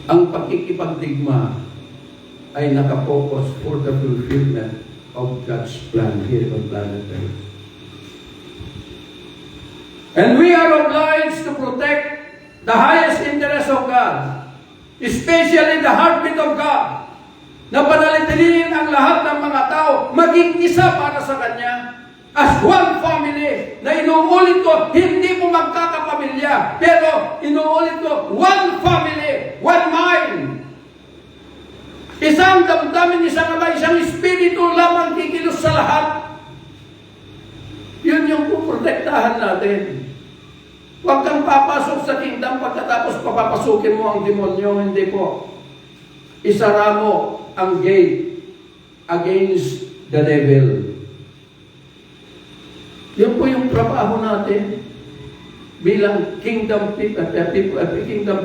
Ang pakikipagdigma ay nakapokus for the fulfillment of God's plan here on planet Earth. And we are obliged to protect the highest interest of God, especially the heartbeat of God, na panalitilin ang lahat ng mga tao, maging isa para sa Kanya, as one family, na inuulit ko, hindi mo magkakapamilya, pero inuulit ko, one family, one mind. Isang damdamin, isang ama, isang espiritu lamang kikilos sa lahat. Yun yung puprotektahan natin. Huwag kang papasok sa kingdom pagkatapos papapasukin mo ang demonyo. Hindi po. Isara mo ang gate against the devil. Yun po yung trabaho natin bilang kingdom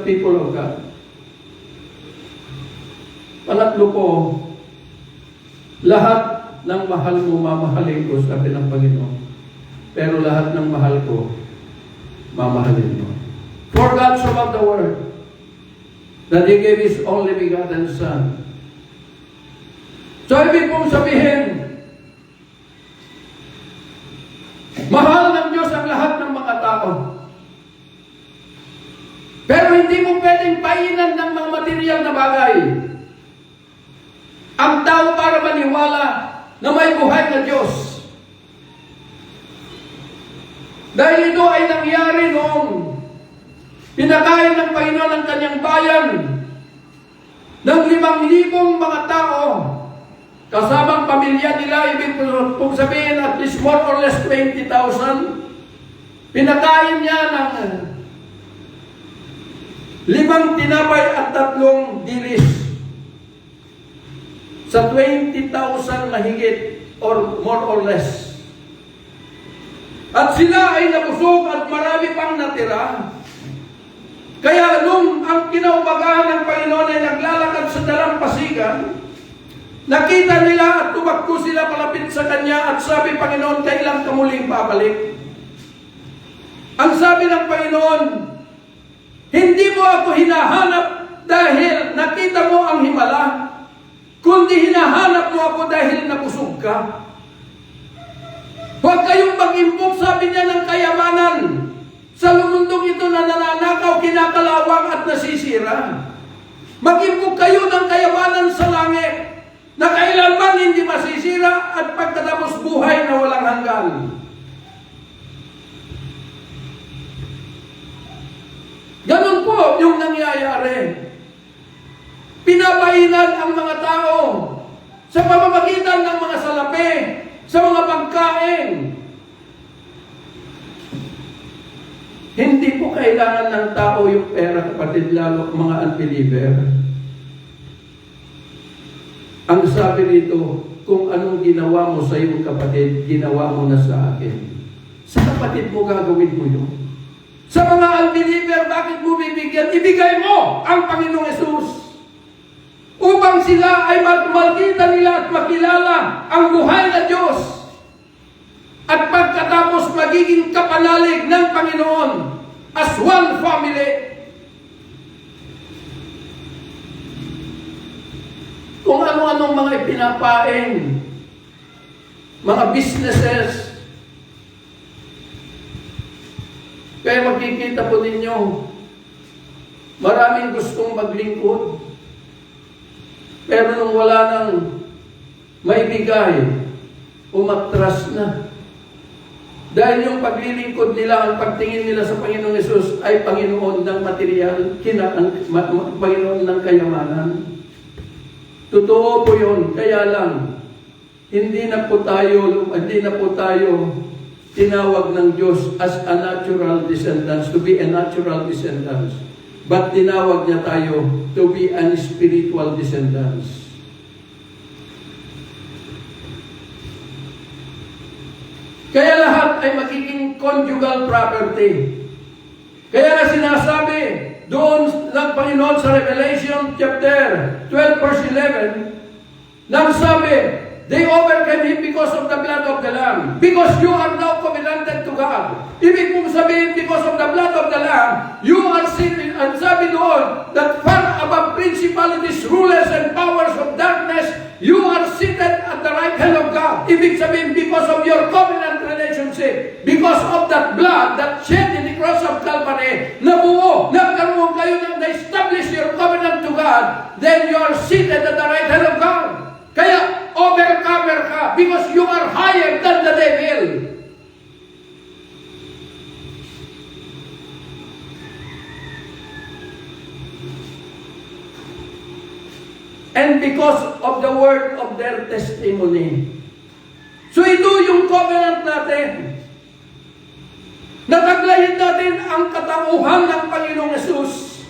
people of God. Pangatlo po, lahat ng mahal mo, mamahalin ko, sabi ng Panginoon. Pero lahat ng mahal ko, mamahalin mo. For God so loved the world, that He gave His only begotten Son. So, ibig pong sabihin, mahal ng Diyos ang lahat ng mga tao. Pero hindi mo pwedeng painan ng mga material na bagay ang tao para maniwala na may buhay na Diyos. Dahil ito ay nangyari noong pinakain ng Panginoon ang kanyang bayan ng 5,000 mga tao. Kasamang pamilya nila, ibig kung sabihin at least more or less 20,000. Pinakain niya ng 5 tinapay at 3 dilis. Sa 20,000 na higit or more or less. At sila ay nabusog at marami pang natira. Kaya nung ang kinaumagahan ng Panginoon ay naglalakad sa dalampasigan, nakita nila at tumakbo sila palapit sa Kanya at sabi, Panginoon, kailan ka muling babalik? Ang sabi ng Panginoon, hindi mo ako hinahanap dahil nakita mo ang himala, kundi hinahanap mo ako dahil nabusog ka. Huwag kayong mag-imbok, sabi niya, ng kayamanan sa lumundong ito na nananakaw, kinakalawang at nasisira. Mag-imbok kayo ng kayamanan sa langit na kailanman hindi masisira at pagkatapos buhay na walang hanggan. Ganun po yung nangyayari. Pinapainan ang mga tao sa pamamagitan ng mga salapi, sa mga pagkain. Hindi po kailangan ng tao yung pera, kapatid, lalo mga unbeliever. Ang sabi dito, kung anong ginawa mo sa iyong kapatid, ginawa mo na sa akin. Sa kapatid mo gagawin mo yun. Sa mga unbeliever, bakit mo bibigyan? Ibigay mo ang Panginoong Yesus upang sila ay makita nila at makilala ang buhay na Diyos. At pagkatapos magiging kapanalig ng Panginoon as one family. Kung ano-anong mga ipinapain, mga businesses. Kaya makikita po ninyo, maraming gustong maglingkod. Pero nung wala nang maibigay, umatras na. Dahil yung paglilingkod nila, ang pagtingin nila sa Panginoong Yesus ay Panginoon ng material, Panginoon ng kayamanan. Totoo po yun. Kaya lang, hindi na po tayo tinawag ng Diyos as a natural descendants, to be a natural descendants. But tinawag niya tayo to be an spiritual descendants. Kaya lahat ay magiging conjugal property. Kaya na sinasabi doon ng Panginoon sa Revelation chapter 12 verse 11, nang sabi, they overcame him because of the blood of the Lamb. Because you are now covenanted to God. Ibig mong sabihin, because of the blood of the Lamb, you are seated, and sabi doon, that far above principalities, rulers, and powers of darkness, you are seated at the right hand of God. Ibig sabihin, because of your covenant relationship, because of that blood that shed in the cross of Calvary, nabuo, nagkaroon kayo ng na-establish your covenant to God, then you are seated at the right hand of God. Kaya, overcomer ka because you are higher than the devil. And because of the word of their testimony. So ito yung covenant natin. Nataglayin natin ang katauhan ng Panginoong Yesus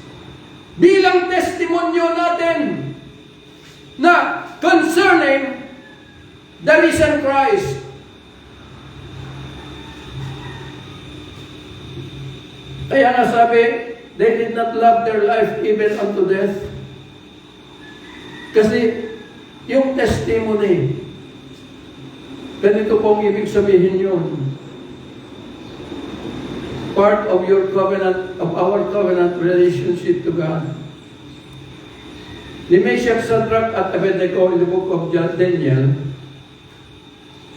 bilang testimonyo natin na concerning the risen Christ. Kaya nga sabi, they did not love their life even unto death. Kasi yung testimony, ganito pong ibig sabihin yun. Part of your covenant, of our covenant relationship to God. Ni Meshach, Shadrach, at Abednego in the book of Daniel,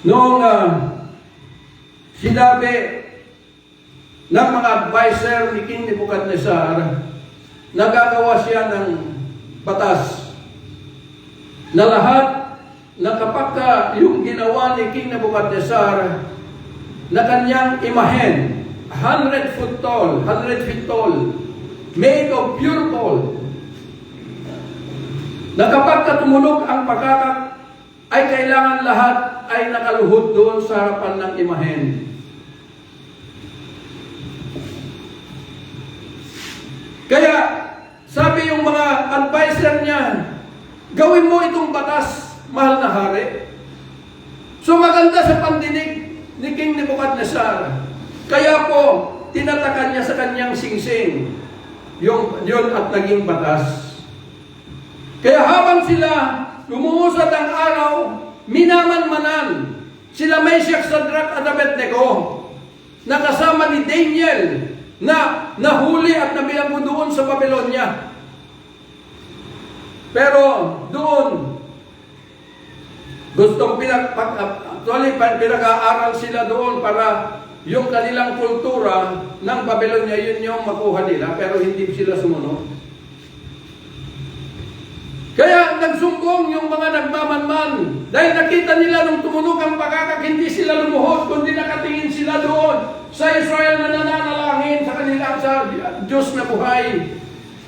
noong sinabi ng mga advisor ni King Nebuchadnezzar, nagagawa siya ng batas na lahat na kapag yung ginawa ni King Nebuchadnezzar na kanyang imahen, 100 feet tall, made of pure gold, na kapag tumulog ang pagkakak, ay kailangan lahat ay nakaluhod doon sa harapan ng imahen. Kaya, sabi yung mga advisor niya, gawin mo itong batas, mahal na hari. So maganda sa pandinig ni King Nebuchadnezzar. Kaya po, tinatakan niya sa kanyang singsing yun at naging batas. Kaya habang sila lumumusad ang araw, minaman-manan sila Meshach, Shadrach at Abednego na kasama ni Daniel na nahuli at nabilanggo doon sa Babylonia. Pero doon, gustong pinag-aaral sila doon para yung kanilang kultura ng Babylonia, yun yung makuha nila, pero hindi sila sumunod. Kaya nagsumbong yung mga nagmamanman dahil nakita nila nung tumunog ang pagkakak, hindi sila lumuhod, kundi nakatingin sila doon sa Israel na nananalangin sa kanila sa Diyos na buhay.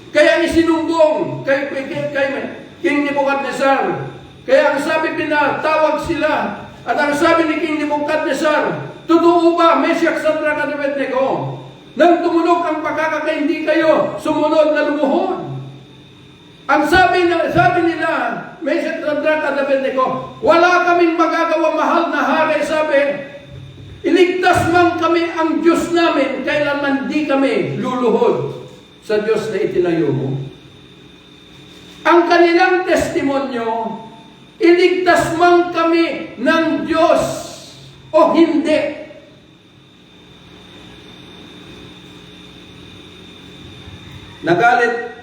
Kaya isinumbong kay King Nebuchadnezzar. Kaya ang sabi, pinatawag sila. At ang sabi ni King Nebuchadnezzar, totoo ba, Meshach, Shadrach at Abednego, nang tumunog ang pagkakak, hindi kayo sumunod na lumuhod? Ang sabi nila, Meshach, Shadrach at Abednego, wala kaming magagawa, mahal na hari, sabi, iligtas man kami ang Diyos namin, kailanman di kami luluhod sa Diyos na itinayo mo. Ang kanilang testimonyo, iligtas man kami ng Diyos o hindi. Nagalit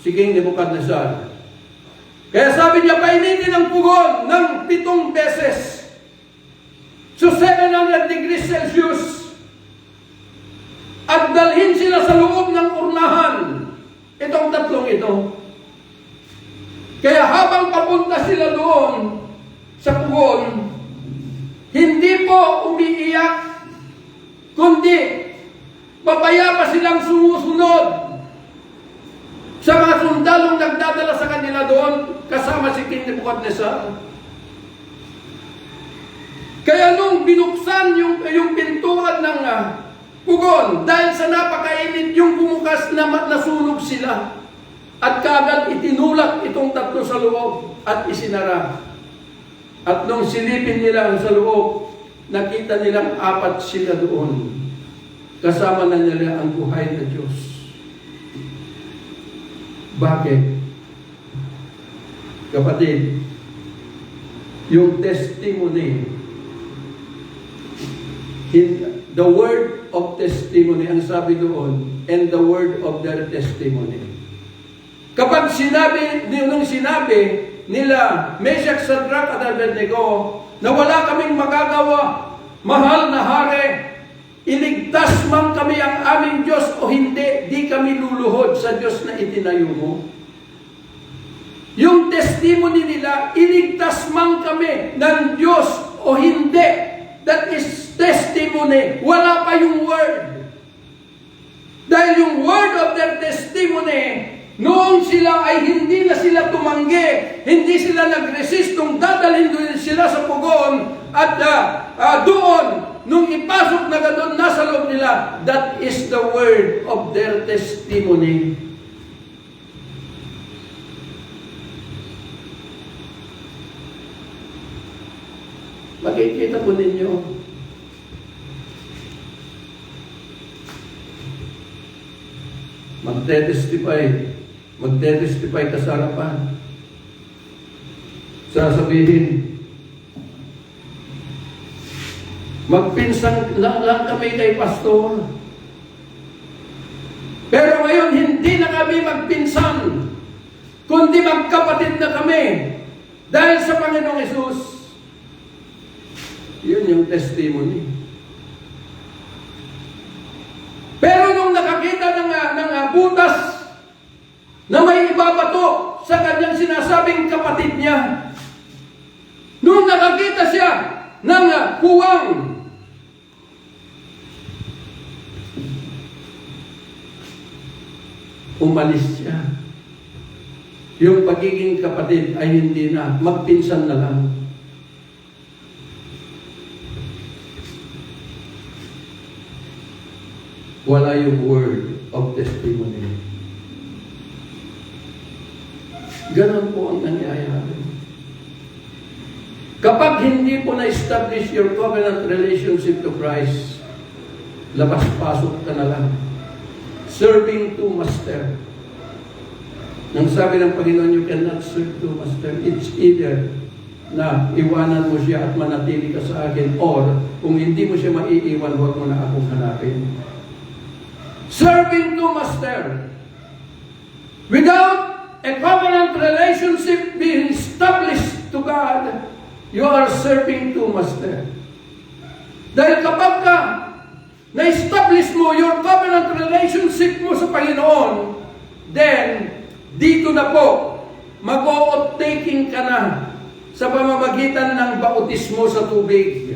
si King Nebuchadnezzar. Kaya sabi niya, painitin ang pugon ng 7 beses. So 700 degrees Celsius. At dalhin sila sa loob ng urnahan. Itong tatlong ito. Kaya habang papunta sila doon sa pugon, hindi po umiiyak, kundi papaya pa silang sumusunod sa mga sundalong nagdadala sa kanila doon, kasama si King Nebuchadnezzar. Kaya nung binuksan yung pintuan ng pugon, dahil sa napakainit yung bumukas na nasunog sila, at kaagad itinulak itong tatlo sa loob at isinara. At nung silipin nila sa loob, nakita nilang 4 sila doon. kasama na nila ang buhay na Diyos. Bakit? Kapatid, yung testimony, the word of testimony, ang sabi doon, and the word of their testimony. Kapag nung sinabi nila, Meshach, Shadrach at Abednego, na wala kaming magagawa, mahal na hari, iligtas man kami ang aming Diyos o hindi, di kami luluhod sa Diyos na itinayo mo. Yung testimony nila, iligtas man kami ng Diyos o hindi, that is testimony. Wala pa yung word. Dahil yung word of their testimony, noong sila ay hindi na sila tumanggi, hindi sila nag-resist nung dadalhin sila sa pugon at doon, nung ipasok na ganoon nasa loob nila, that is the word of their testimony. Makikita po ninyo, magte-testify ka sa harapan. Sasabihin, magpinsan lang kami kay pastor. Pero ngayon, hindi na kami magpinsan, kundi magkapatid na kami dahil sa Panginoong Hesus. Yun yung testimony. Pero nung nakakita ng butas na may ibabato sa kanyang sinasabing kapatid niya, nung nakakita siya ng puwang, umalis siya. Yung pagiging kapatid ay hindi na, magpinsan na lang. Wala yung word of testimony. Ganon po ang nangyayari. Kapag hindi po na-establish your covenant relationship to Christ, labas-pasok ka na lang. Serving two master. Nang sabi ng Panginoon, you cannot serve two master. It's either na iwanan mo siya at manatili ka sa akin, or kung hindi mo siya maiiwan, huwag mo na akong hanapin. Serving two master. Without a covenant relationship being established to God, you are serving two master. Dahil kapag ka na-establish mo your covenant relationship mo sa Panginoon, then dito na po, mag-o-taking ka na sa pamamagitan ng bautismo sa tubig.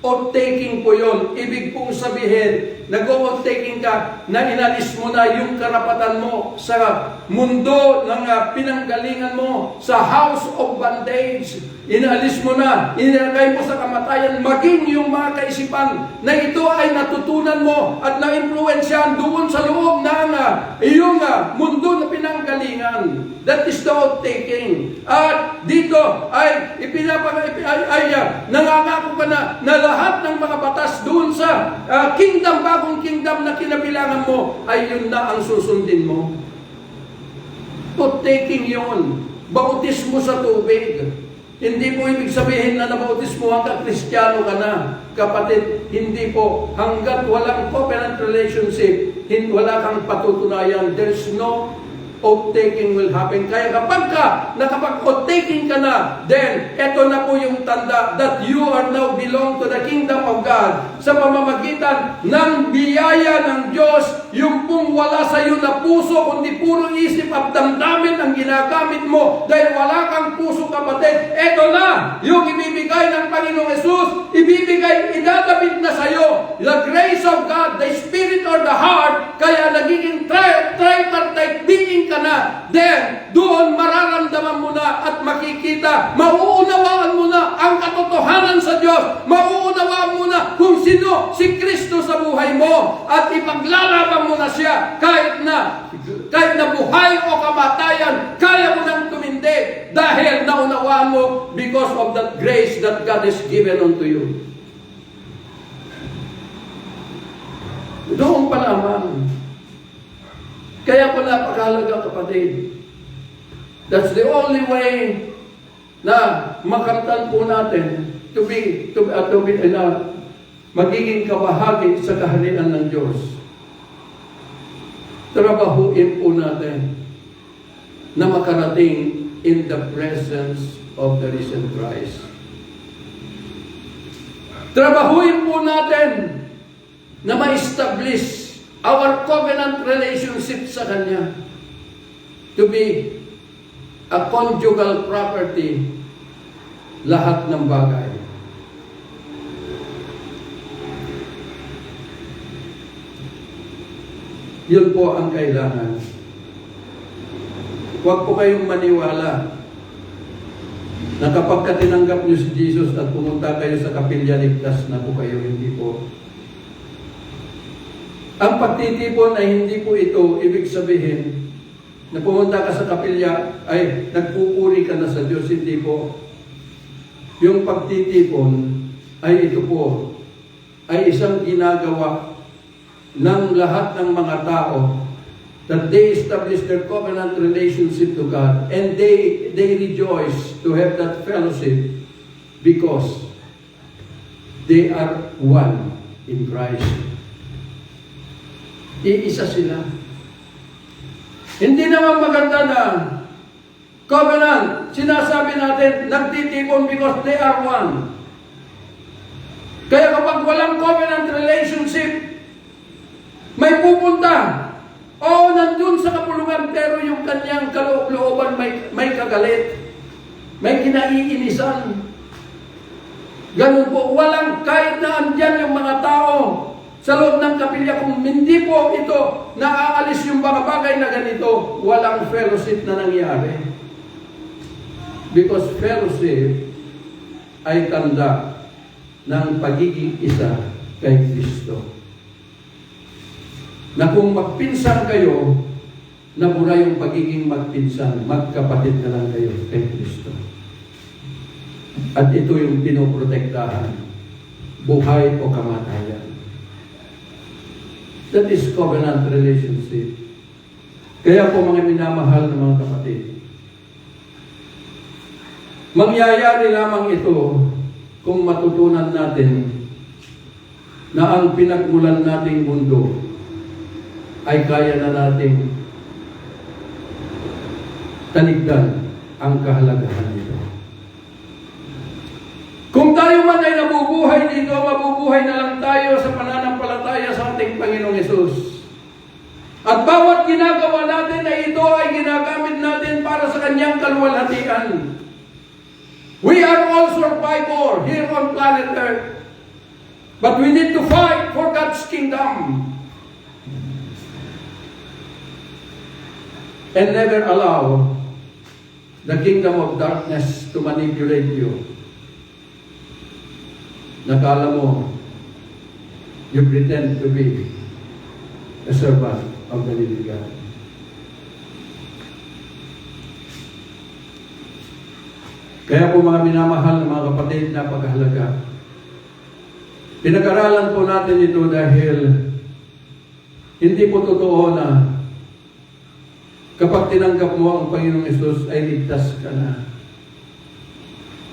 O-taking po yun. Ibig pong sabihin, nag-o-taking ka na inalis mo na yung karapatan mo sa mundo ng pinanggalingan mo, sa house of bondage. Inalis mo na, inilagay mo sa kamatayan, maging yung mga kaisipan na ito ay natutunan mo at na-influensyahan doon sa loob ng iyong mundo na pinanggalingan. That is the outtaking. At dito ay nangangako ka na lahat ng mga batas doon sa kingdom, bagong kingdom na kinabilangan mo, ay yun na ang susundin mo. Outtaking yun. Bautismo sa tubig. Hindi po ibig sabihin na nabautismohan ka, Kristiyano ka na. Kapatid, hindi po. Hanggat walang covenant relationship, wala kang patutunayan. There's no oath-taking will happen. Kaya kapag nakapag-oath-taking ka na, then, eto na po yung tanda that you are now belong to the kingdom of God sa pamamagitan ng biyaya ng Diyos, yung pong wala sa iyo na puso, kundi puro isip at damdamin ang ginagamit mo dahil wala kang puso, kapatid. Eto na yung ibibigay ng Panginoong Hesus, idadabit na sa iyo the grace of God, the Spirit or the heart, kaya nagiging tripartite being ka na. Then, doon mararamdaman mo na at makikita, mauunawaan mo na ang katotohanan sa Diyos, mauunawaan mo na kung sino si Kristo sa buhay mo, at ipaglalaban mo na siya kahit na buhay o kamatayan, kaya mo nang tumindig dahil naunawaan mo because of that grace that God has given unto you. Doon pa lamang. Kaya po napakahalaga, kapatid. That's the only way na makamtan po natin magiging kabahagi sa kaharian ng Diyos. Trabahuin po natin na makarating in the presence of the risen Christ. Trabahuin po natin na ma-establish our covenant relationship sa Kanya to be a conjugal property, lahat ng bagay. Yun po ang kailangan. Huwag po kayong maniwala na kapag tinanggap niyo si Jesus at pumunta kayo sa kapilya, ligtas na po kayo. Hindi po. Ang pagtitipon ay hindi po ito ibig sabihin na pumunta ka sa kapilya ay nagpupuri ka na sa Diyos. Hindi po. Yung pagtitipon ay ito po ay isang ginagawa ng lahat ng mga tao that they establish their covenant relationship to God and they rejoice to have that fellowship because they are one in Christ. Iisa sila. Hindi naman maganda na covenant, sinasabi natin, nagtitipon because they are one. Kaya kapag walang covenant relationship, may pupunta. Oo, nandun sa kapulungan, pero yung kanyang kaloob-looban may kagalit. May kinaiinisan. Ganun po, walang kahit na andyan yung mga tao sa loob ng kapilya, kung hindi po ito naaalis yung mga bagay na ganito, walang fellowship na nangyari. Because fellowship ay tanda ng pagiging isa kay Kristo. Na kung magpinsan kayo, nabura yung pagiging magpinsan, magkapatid na lang kayo kay Kristo. At ito yung pinoprotektahan, buhay o kamatayan. That is covenant relationship. Kaya po mga minamahal na mga kapatid, mangyayari lamang ito kung matutunan natin na ang pinagmulan nating mundo ay kaya na nating taligdan ang kahalagahan nito. Kung tayo man ay nabubuhay dito, mabubuhay na lang tayo sa pananampalataya sa ating Panginoong Hesus. At bawat ginagawa natin ay ito ay ginagamit natin para sa Kanyang kaluwalhatian. We are all survivors here on planet Earth. But we need to fight for God's kingdom. And never allow the kingdom of darkness to manipulate you. Nakala mo, you pretend to be a servant of the living God. Kaya po mga minamahal na mga kapatid, napakahalaga. Pinag-aralan po natin ito dahil hindi po totoo na kapag tinanggap mo ang Panginoong Hesus ay ligtas ka na.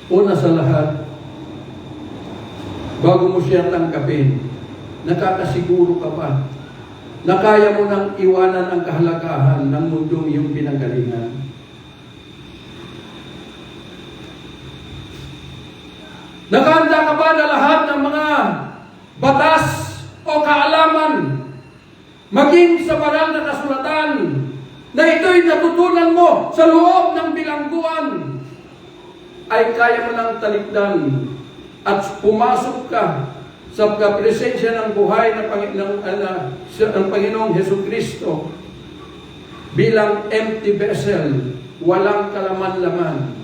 Una sa lahat, bago mo siya tanggapin, nakakasiguro ka pa na kaya mo nang iwanan ang kahalagahan ng mundong iyong pinanggalingan. Nakahanda ka ba na lahat ng mga batas o kaalaman, maging sa banal na kasulatan, na ito'y natutunan mo sa loob ng bilangguan, ay kaya mo nang talikdan at pumasok ka sa presensya ng buhay ng Panginoong Hesukristo bilang empty vessel, walang kalaman-laman,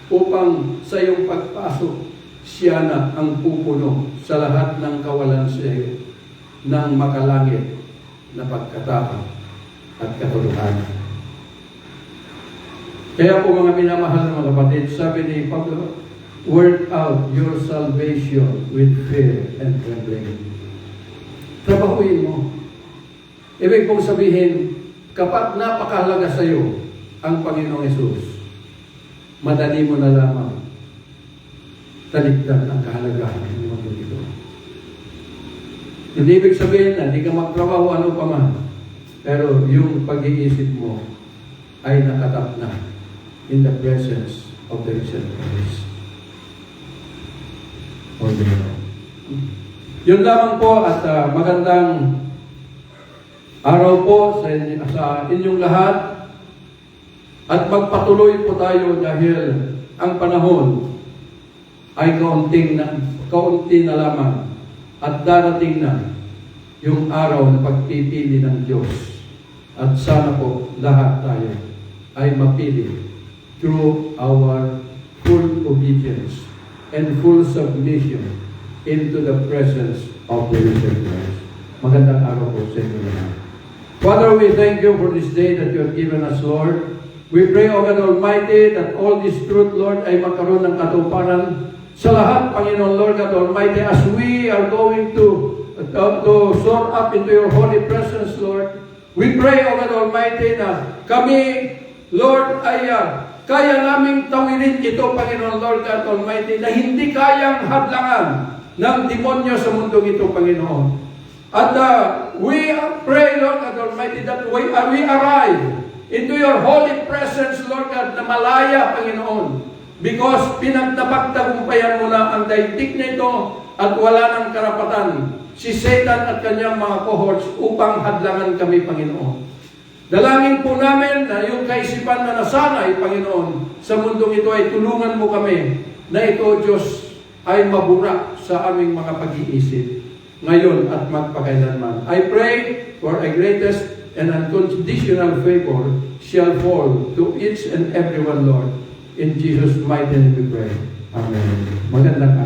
upang sa iyong pagpasok, siya na ang pupuno sa lahat ng kawalanse ng makalangit na pagkatao at katuluhan. Kaya po mga minamahal na mga kapatid, sabi ni Pablo, work out your salvation with fear and trembling. trabahuin mo. Ibig kong sabihin, kapag napakahalaga sa iyo ang Panginoong Yesus, madali mo na lamang talikdan ang kahalagahan ng mundo ito. Hindi ibig sabihin na hindi ka magtrabaho ano pa man, pero yung pag-iisip mo ay nakatap na in the presence of the risen Christ. Yun lamang po at magandang araw po sa inyong lahat at magpatuloy po tayo dahil ang panahon ay kaunti na lamang at darating na yung araw na pagpipili ng Diyos at sana po lahat tayo ay mapili through our full obedience and full submission into the presence of the risen Christ. Magandang araw po sa inyo lahat. Father, we thank you for this day that you have given us, Lord. We pray, O God Almighty, that all this truth, Lord, ay magkaroon ng katuparan sa lahat, Panginoon, Lord God Almighty, as we are going to soar up into your holy presence, Lord. We pray, O God Almighty, na kami, Lord, ay kaya naming tawilin ito, Panginoon, Lord God Almighty, na hindi kayang hadlangan ng demonyo sa mundong ito, Panginoon. At we pray, Lord God Almighty, that we arrive into your holy presence, Lord God, na malaya, Panginoon. Because pinagtapagtagumpayan mo na ang daigdig na ito at wala ng karapatan si Satan at kanyang mga cohorts upang hadlangan kami, Panginoon. Dalangin po namin na yung kaisipan na nasanay, Panginoon, sa mundong ito ay tulungan mo kami na ito, Diyos, ay mabura sa aming mga pag-iisip ngayon at magpakailanman. I pray for a greatest and unconditional favor shall fall to each and everyone, Lord. In Jesus' mighty name we pray. Amen. Magandang araw.